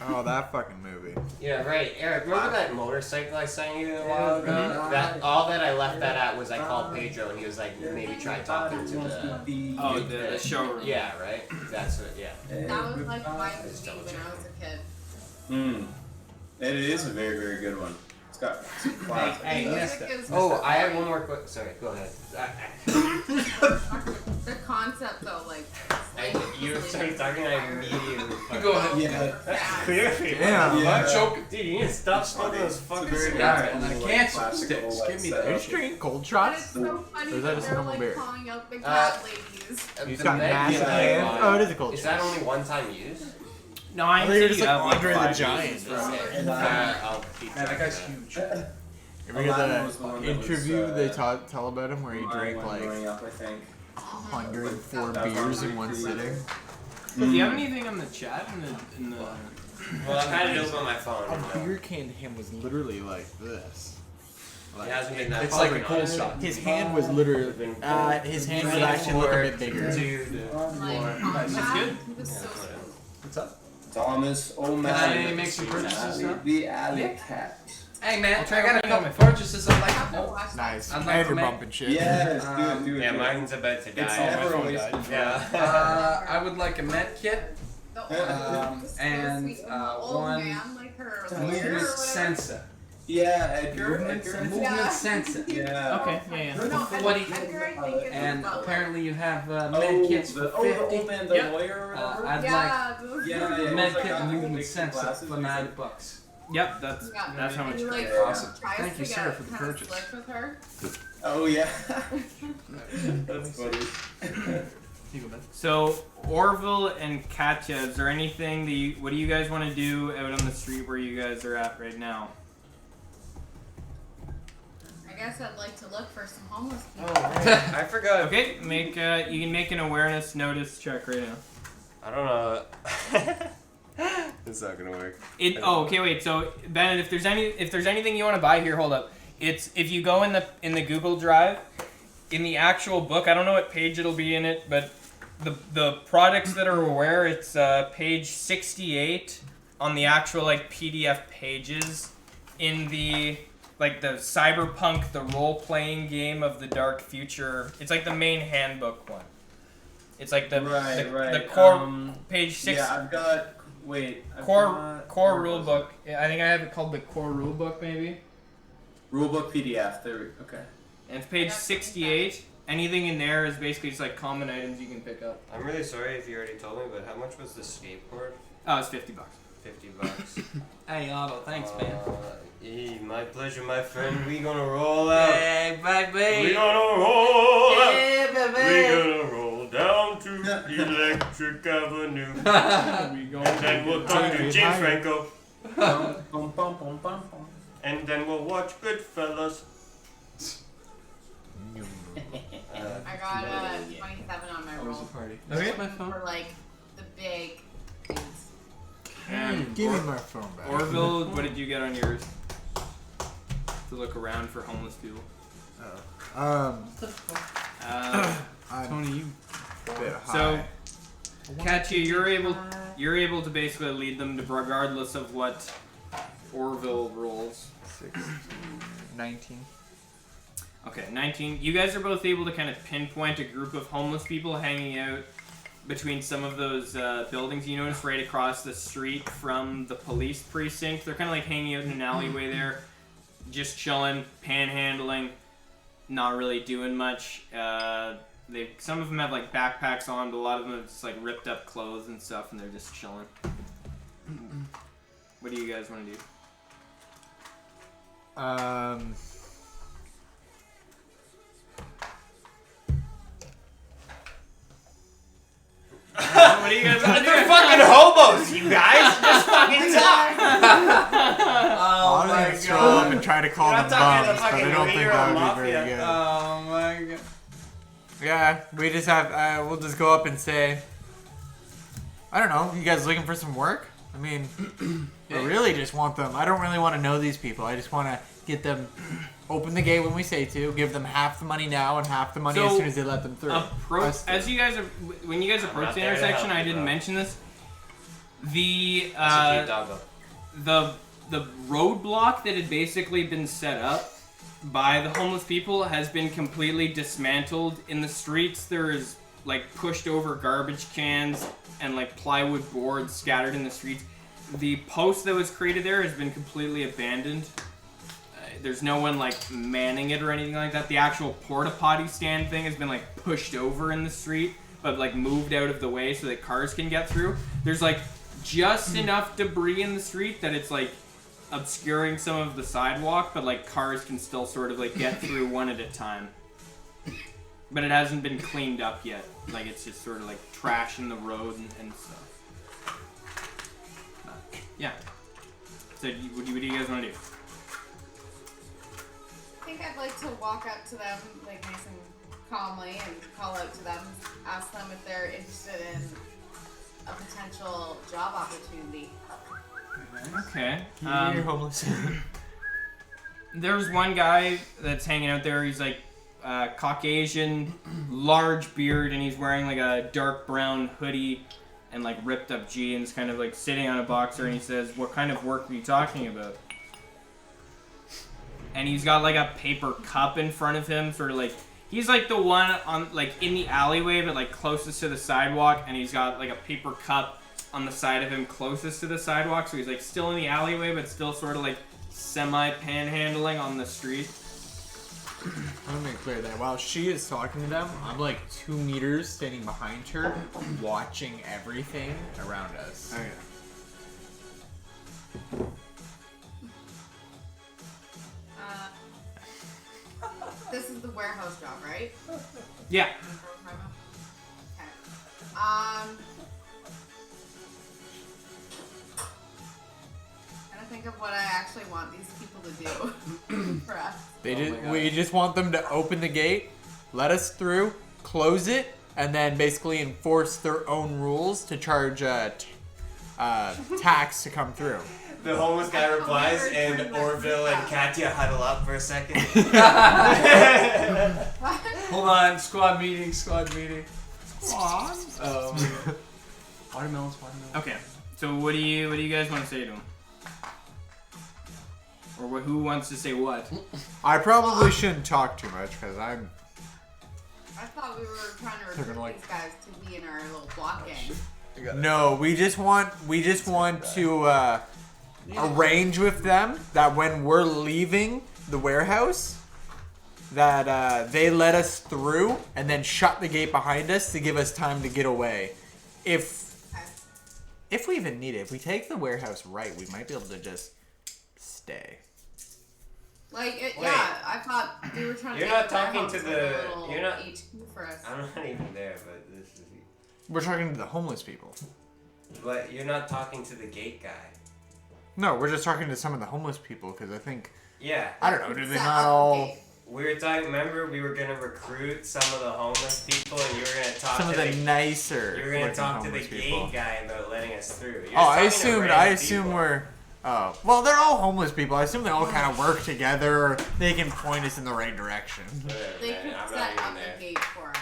Oh, that fucking movie. Yeah, right. Eric, remember that motorcycle I sent you a while ago? That all that I left that at was I called Pedro and he was like, maybe try talking to the showroom. Yeah, right. That's what. Yeah. That was like my movie when I was a kid. It is a very, very good one. It's got some classic Hey, stuff. Music is Oh, so I have great. one more quick. Sorry, go ahead. The concept though, like. You started talking, I immediately. Go ahead. Yeah. Clearly. Damn. I'm choking. Dude, you need to stop smoking those fucking very cigars. And I Like can't classical, sticks. like, Give me setup. Are you that. just drinking cold But shots? it's so funny Or is that that just they're normal like beer? calling out the cat ladies. He's The got Meg massive that I hands. bought, Oh, it is a cold Is shot. that only one time use? No, I I think it's you like have like Andre the 5 Giant. uses. I'll keep Man, that track guy's of huge. Remember Aladdin was the one the that was, interview they tell about him where he mine drank when like growing up, I think. 104 beers in one sitting? Do you have anything on the chat in the? Well, I've had it open on my phone. A beer can to him was literally like this. It hasn't been that It's like a fucking cold honest. shot. His hand was literally. His hand would actually look a bit bigger. Dude. That's good. He was so smooth. What's up? Thomas O'Malley. Can I make some purchases now? The Alley Cat. Hey man, I'll try I got a everything on couple my purchases I'd like I have to to know. watch that. Nice. I'd like And to you're make- bumping shit. Yes, do it. Yeah, mine's about to die. It's My never phone always died. fun. Yeah. I would like a med kit The old, and old one man, like her, movement lawyer or whatever. sensor. Yeah, Edgar. Movement sensor. Yeah. Okay, yeah. No, What do you- Edgar, I think is and the butler. apparently you have med kits for 50. The old man, the Yep. lawyer or whatever? I'd Yeah, like those- Yeah, yeah. med he's like, kit and he movement makes the sensor glasses, for he's like- $90. Yep, that's Yeah. how much. And he like Awesome. tries Thank to you, get sir, for the kinda purchase. slick with her. Oh, yeah. That's funny. So Orville and Katya, is there anything that what do you guys want to do out on the street where you guys are at right now? I guess I'd like to look for some homeless people. I forgot. Okay, make you can make an awareness notice check right now. I don't know. It's not gonna work. Okay, wait. So Ben, if there's anything you want to buy here, hold up. It's if you go in the Google Drive, in the actual book. I don't know what page it'll be in it, but the products that are aware, it's page 68 on the actual like PDF pages in the like the Cyberpunk, the role-playing game of the dark future. It's like the main handbook one. It's like the the core page 6. Yeah, I've got. Wait. Core rule book. Yeah, I think I have it called the core rule book maybe. Rulebook PDF. There we okay. And it's page 68. Anything in there is basically just like common items you can pick up. I'm really sorry if you already told me, but how much was the skateboard? Oh, it's $50. $50. Hey, Otto, thanks, man. My pleasure, my friend. We gonna roll out. Hey, baby. We gonna roll out. Hey, baby. We gonna roll down to Electric Avenue. And then we'll talk to James Franco. And then we'll watch Goodfellas. I got a 27 on my roll. Okay. For like the big dudes. Give me my phone back. Orville, what did you get on yours? To look around for homeless people. Tony, you bit So, high. Katya, you're able to basically lead them to regardless of what Orville rolls. 19. Okay, 19. You guys are both able to kind of pinpoint a group of homeless people hanging out between some of those buildings you notice right across the street from the police precinct. They're kind of like hanging out in an alleyway there, just chilling, panhandling, not really doing much. Some of them have like backpacks on, but a lot of them have just like ripped up clothes and stuff, and they're just chilling. What do you guys want to do? What do you guys want to do? They're fucking hobos, you guys. Just fucking talk. I'm gonna throw up and try to call them bums, but I don't think that would be very good. Oh my god. Yeah, we just have. We'll just go up and say, I don't know. You guys looking for some work? I mean, I really just want them. I don't really want to know these people. I just want to get them. Open the gate when we say to. Give them half the money now and half the money as soon as they let them through. As you guys are, when you guys approach the intersection, I didn't mention this. The the roadblock that had basically been set up by the homeless people has been completely dismantled. In the streets, there is like pushed over garbage cans and like plywood boards scattered in the streets. The post that was created there has been completely abandoned. There's no one like manning it or anything like that. The actual porta potty stand thing has been like pushed over in the street, but like moved out of the way so that cars can get through. There's like just enough debris in the street that it's like obscuring some of the sidewalk, but like cars can still sort of like get through one at a time. But it hasn't been cleaned up yet. Like it's just sort of like trash in the road and stuff. Yeah. So what do you guys want to do? I think I'd like to walk up to them, like nice and calmly, and call out to them, ask them if they're interested in a potential job opportunity. Okay. You're homeless. There's one guy that's hanging out there. He's like Caucasian, large beard, and he's wearing like a dark brown hoodie and like ripped up jeans, kind of like sitting on a boxer. And he says, "What kind of work are you talking about?" And he's got like a paper cup in front of him, sort of like he's like the one on like in the alleyway, but like closest to the sidewalk. And he's got like a paper cup on the side of him closest to the sidewalk, so he's like still in the alleyway, but still sort of like semi-panhandling on the street. Let me clear that. While she is talking to them, I'm like 2 meters standing behind her, watching everything around us. Okay. This is the warehouse job, right? Yeah. Okay. Trying to think of what I actually want these people to do for us. We just want them to open the gate, let us through, close it, and then basically enforce their own rules to charge tax to come through. The homeless guy replies, and Orville and Katya huddle up for a second. Hold on, squad meeting. Squad. Watermelons. Okay. So what do you guys want to say to him? Or who wants to say what? I probably shouldn't talk too much because I thought we were trying to recruit these guys to be in our little block gang. No, we just want to arrange with them that when we're leaving the warehouse, that they let us through and then shut the gate behind us to give us time to get away. If we even need it, if we take the warehouse right, we might be able to just stay. I thought we were trying to. You're not talking to the. You're not. For us. I'm not even there, but this is. We're talking to the homeless people. But you're not talking to the gate guy. No, we're just talking to some of the homeless people because I think. Yeah. I don't know. Do they not all? We were talking. Remember, we were gonna recruit some of the homeless people, and you were gonna talk Some to of the nicer. You were gonna talk to the homeless gate people. guy about letting us through. You're I just talking to assumed. random I assume people. we're. Oh, well, they're all homeless people. I assume they all kind of work together. Or they can point us in the right direction. They could set up a gate for us.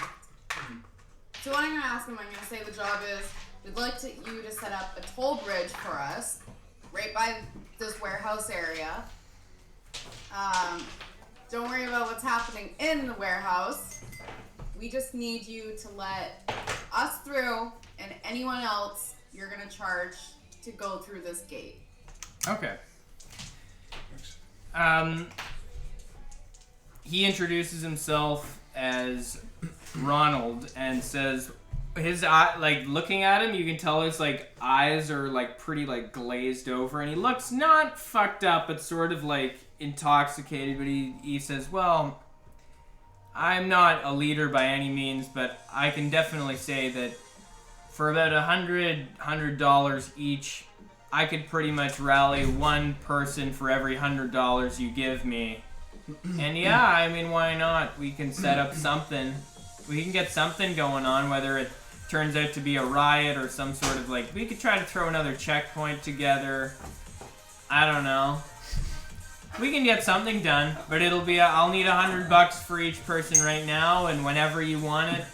So what I'm gonna ask them, I'm gonna say the job is, we'd like you to set up a toll bridge for us, right by this warehouse area. Don't worry about what's happening in the warehouse. We just need you to let us through, and anyone else you're gonna charge to go through this gate. Okay. He introduces himself as Ronald and says his eye, like looking at him, you can tell his like eyes are like pretty like glazed over, and he looks not fucked up, but sort of like intoxicated. But he says, "Well, I'm not a leader by any means, but I can definitely say that for about $100 each, I could pretty much rally one person for every $100 you give me. And yeah, I mean, why not? We can set up something. We can get something going on, whether it turns out to be a riot or some sort of like, we could try to throw another checkpoint together. I don't know. We can get something done, but it'll be, I'll need $100 for each person right now, and whenever you want it,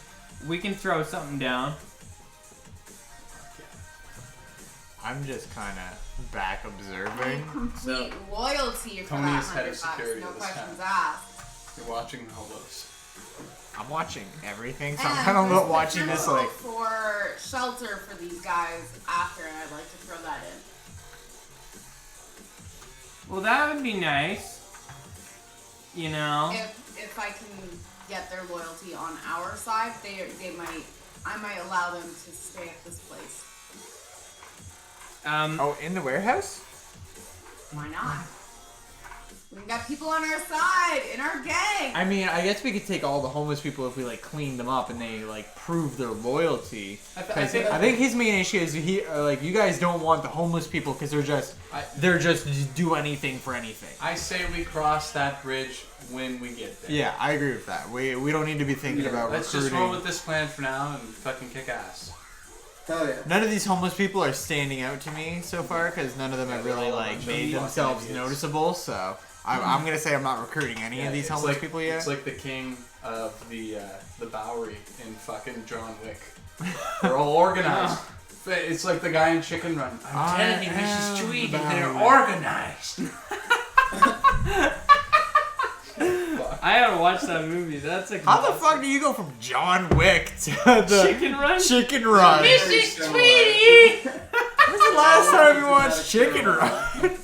we can throw something down." I'm just kind of back observing. Complete loyalty for Tony that is head of $100, security no of this questions town. asked. You're watching all those. I'm watching everything, so I'm And kind of there's watching this potential like. for shelter for these guys after, and I'd like to throw that in. Well, that would be nice. You know? If I can get their loyalty on our side, I might allow them to stay at this place. In the warehouse? Why not? We've got people on our side, in our gang. I mean, I guess we could take all the homeless people if we like clean them up and they like prove their loyalty. I think his main issue is you guys don't want the homeless people because they're just do anything for anything. I say we cross that bridge when we get there. Yeah, I agree with that. We don't need to be thinking about Let's recruiting. just roll with this plan for now and fucking kick ass. Hell yeah. None of these homeless people are standing out to me so far because none of them have really like made themselves noticeable. So I'm gonna say I'm not recruiting any of these homeless people yet. It's like the king of the Bowery in fucking John Wick. They're all organized. It's like the guy in Chicken Run. I'm telling you, Mrs. Tweedy, they're organized. I gotta watch that movie. That's a. How the fuck do you go from John Wick to the Chicken Run? Chicken Run. Mrs. Tweedy! When's the last time you watched Chicken Run?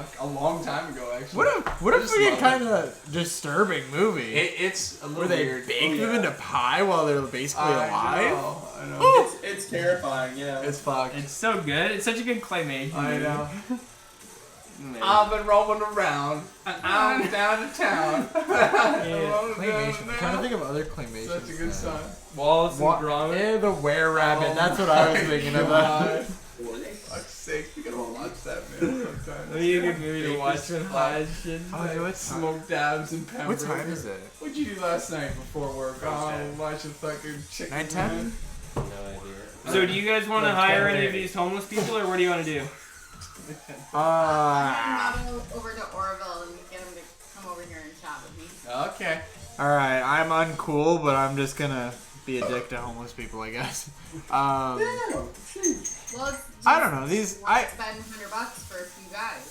fuck, a long time ago actually. What if we get kind of disturbing movie? It's a little where they weird. bake them into pie while they're basically alive. I know. It's terrifying. Yeah. It's fucked. It's so good. It's such a good claymation. I know. Man. I've been rolling around. I'm down to town. Claymation. I'm trying to think of other claymations. Such a good song. Wallace and Gromit. Yeah, the were-rabbit. That's what I was thinking about. Fuck's sake, we gotta watch that man sometime. That'd be a good movie to watch when high as shit. Oh, what's Smoked dabs and Pembroke. What time is it? What'd you do last night before work? Oh, watching fucking chicken. 9:10? No idea. So do you guys want to hire any of these homeless people, or what do you want to do? Over to Oroville and get him to come over here and chat with me. Okay. Alright, I'm uncool, but I'm just gonna be a dick to homeless people, I guess. Well, I don't know, these... spend $100 for a few guys.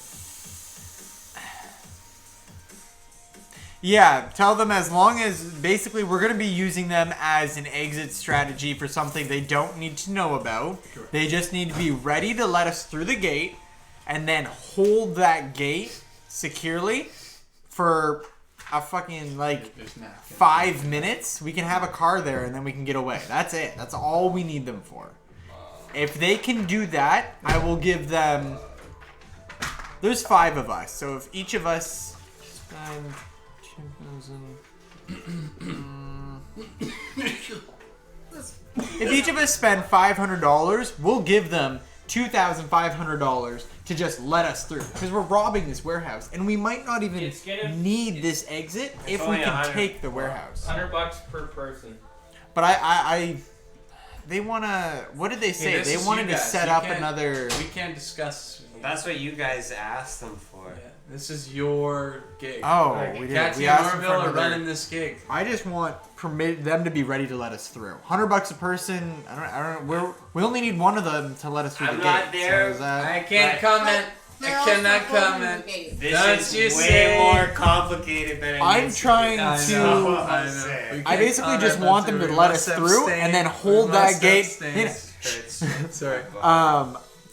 Yeah, tell them as long as... Basically, we're going to be using them as an exit strategy for something they don't need to know about. Correct. They just need to be ready to let us through the gate and then hold that gate securely for a fucking, like, 5 minutes. We can have a car there and then we can get away. That's it. That's all we need them for. If they can do that, I will give them... There's 5 of us, so if each of us spend 2,000... If each of us spend $500, we'll give them $2,500 to just let us through. Because we're robbing this warehouse, and we might not even need this exit if we can take the warehouse. $100 per person. But they want to... What did they say? Hey, they wanted to set up another... We can't discuss... That's what you guys asked them for. Yeah, this is your gig. Oh, like, we did. Kathy We and asked them for Orville are another- running this gig. I just want them to be ready to let us through. $100 a person. I don't. We only need one of them to let us through I'm the not gate. there. So is that... I can't comment. I cannot comment. This is way more complicated than it I'm needs trying to. to. know. I basically just want them to let us through and then hold that gate. Sorry.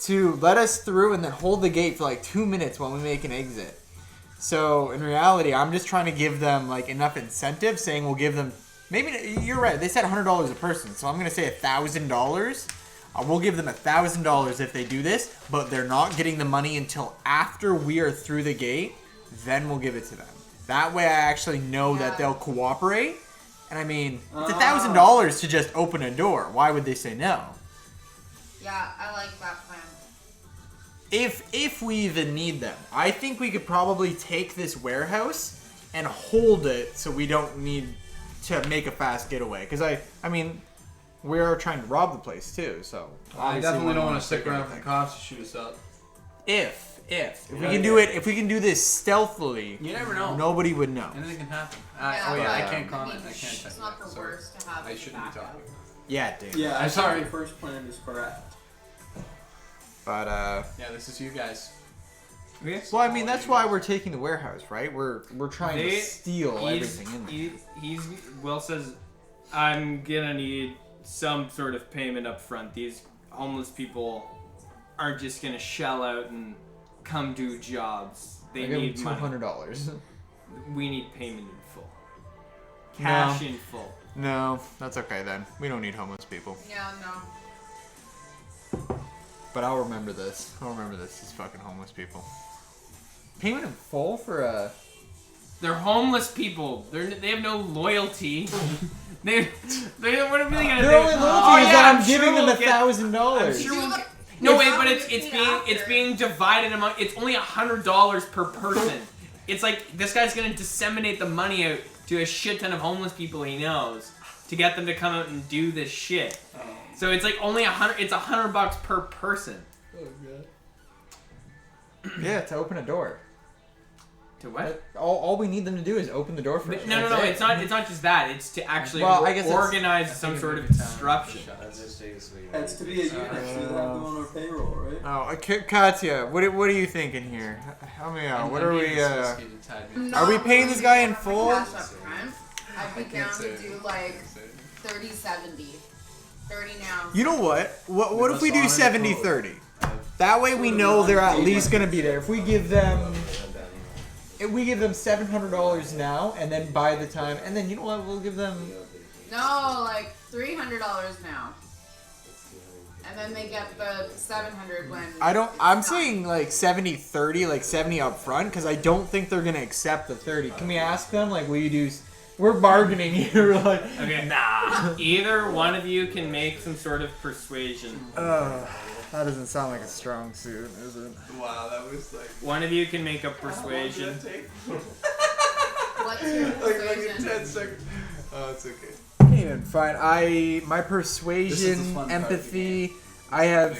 To let us through and then hold the gate for like 2 minutes while we make an exit. So in reality, I'm just trying to give them like enough incentive, saying we'll give them. Maybe you're right. They said $100 a person, so I'm gonna say $1,000. We'll give them $1,000 if they do this, but they're not getting the money until after we are through the gate. Then we'll give it to them. That way, I actually know that they'll cooperate. And I mean, it's $1,000 to just open a door. Why would they say no? Yeah, I like that plan. If we even need them, I think we could probably take this warehouse and hold it so we don't need to make a fast getaway. Because I mean, we are trying to rob the place too. So I definitely don't want to stick around for the cops to shoot us up. If we can do it, if we can do this stealthily, you never know. Nobody would know. Anything can happen. I can't comment. I can't. It's not the worst to have. I shouldn't be talking. Yeah, dude. Yeah, I'm sorry. The first plan is correct. But yeah, this is you guys. Well, I mean, that's why we're taking the warehouse, right? We're trying to steal everything in there. Will says, I'm gonna need some sort of payment up front. These homeless people aren't just gonna shell out and come do jobs. They need money. $200. We need payment in full. Cash No. in full. No, that's okay then. We don't need homeless people. Yeah, no. But I'll remember this. These fucking homeless people. Payment in full for a... They're homeless people. They have no loyalty. they what are they gonna do? Their only loyalty is that I'm giving them we'll get- $1,000. I'm sure we'll get- No wait, but it's being divided among. It's only $100 per person. It's like this guy's gonna disseminate the money out to a shit ton of homeless people he knows to get them to come out and do this shit. So it's like only $100. It's $100 per person. Oh god. Yeah, to open a door. To what? All we need them to do is open the door for us. No. It's not just that. It's to actually Well, I guess organize some sort of disruption. It's to be a unit so they have them on our payroll, right? Oh, Katya, what are you thinking here? Help me out. What are we? Are we paying this guy in full? Cash up front. I'd be down to do like 30-70. 30 now. You know what? What if we do 70-30? That way we know they're at least gonna be there. If we give them $700 now, and then by the time, and then you know what, we'll give them. No, like $300 now. And then they get the 700 when. I'm saying like 70-30, like 70 up front, because I don't think they're gonna accept the 30. Can we ask them, like, will you do? We're bargaining here, we're like, Okay. nah. Either one of you can make some sort of persuasion. That doesn't sound like a strong suit, is it? Wow, that was like. One of you can make a persuasion. What's your persuasion? 10 seconds. Oh, it's okay. Can't even find. My persuasion, empathy. I have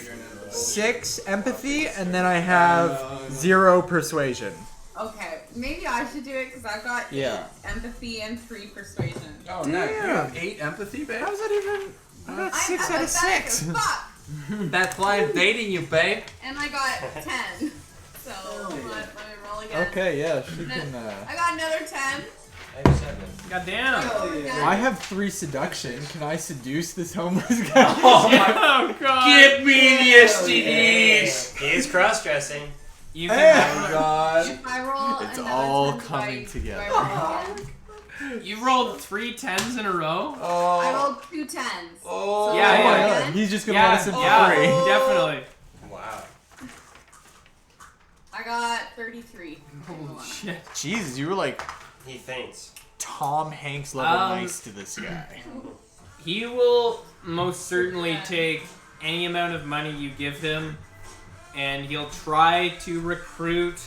6 empathy, and then I have 0 persuasion. Okay, maybe I should do it because I've got 8 empathy and 3 persuasion. Oh, nice. You have 8 empathy, babe? How's that even? I got 6 out of 6. Fuck! That's why I'm dating you, babe. And I got 10. So, let me roll again. Okay, yeah, she can. I got another 10. Goddamn. I have 3 seduction. Can I seduce this homeless guy? Oh my God. Give me the STDs. He is cross-dressing. You Hey. can Oh God. If I roll It's another all 10, coming do together. I roll again? You rolled 3 10s in a row? I rolled 2 10s. Oh, So yeah, roll yeah. again? He's just gonna Yeah, let us in for yeah, free. definitely. Wow. I got 33. Holy shit. Jesus, you were like He thinks. Tom Hanks level nice to this guy. He will most certainly take any amount of money you give him, and he'll try to recruit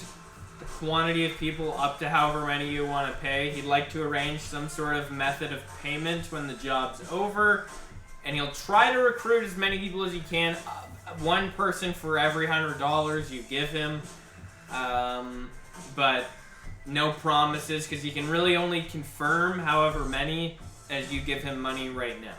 the quantity of people up to however many you want to pay. He'd like to arrange some sort of method of payment when the job's over, and he'll try to recruit as many people as he can. One person for every $100 you give him, but no promises, because he can really only confirm however many as you give him money right now.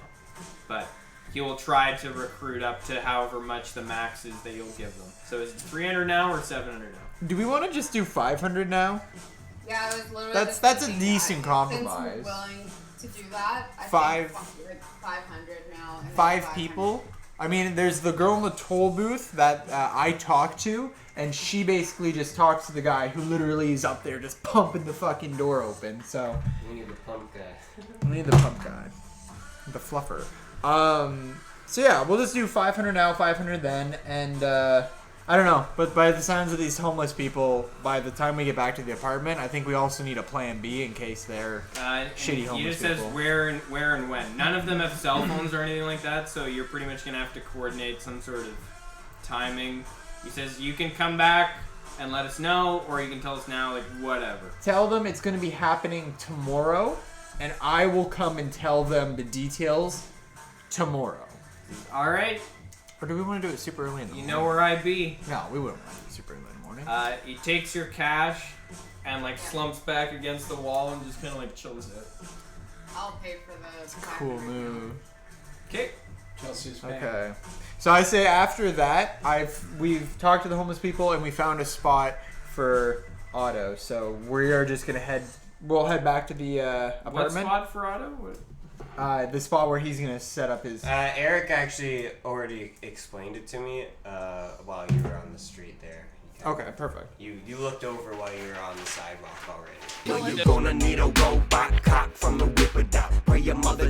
But he will try to recruit up to however much the max is that you'll give them. So is it 300 now or 700 now? Do we want to just do 500 now? Yeah, I was literally That's a decent compromise. Since we're willing to do that, I Five- think like 500 now. And then 5 500. people. I mean, there's the girl in the toll booth that I talked to, and she basically just talks to the guy who literally is up there just pumping the fucking door open. So We need the pump guy. we need the pump guy, the fluffer. So yeah, we'll just do 500 now, 500 then, and I don't know. But by the sounds of these homeless people, by the time we get back to the apartment, I think we also need a plan B in case they're shitty homeless He just people. says where and when. None of them have cell phones or anything like that, so you're pretty much gonna have to coordinate some sort of timing. He says you can come back and let us know, or you can tell us now, like whatever. Tell them it's going to be happening tomorrow, and I will come and tell them the details tomorrow. All right. Or do we want to do it super early in the morning? You know where I be. No, we wouldn't want to do it super early in the morning. He takes your cash and like slumps back against the wall and just kind of like chills it. I'll pay for the. Cool move. Okay. Chelsea's paying. Okay. So I say after that, we've talked to the homeless people and we found a spot for Otto. So we are just gonna we'll head back to the apartment. What spot for Otto? The spot where he's gonna set up his. Eric actually already explained it to me while you were on the street there. Okay, perfect. You looked over while you were on the sidewalk already. Well, you're gonna need a robot cock from the whip it out. Pray your mother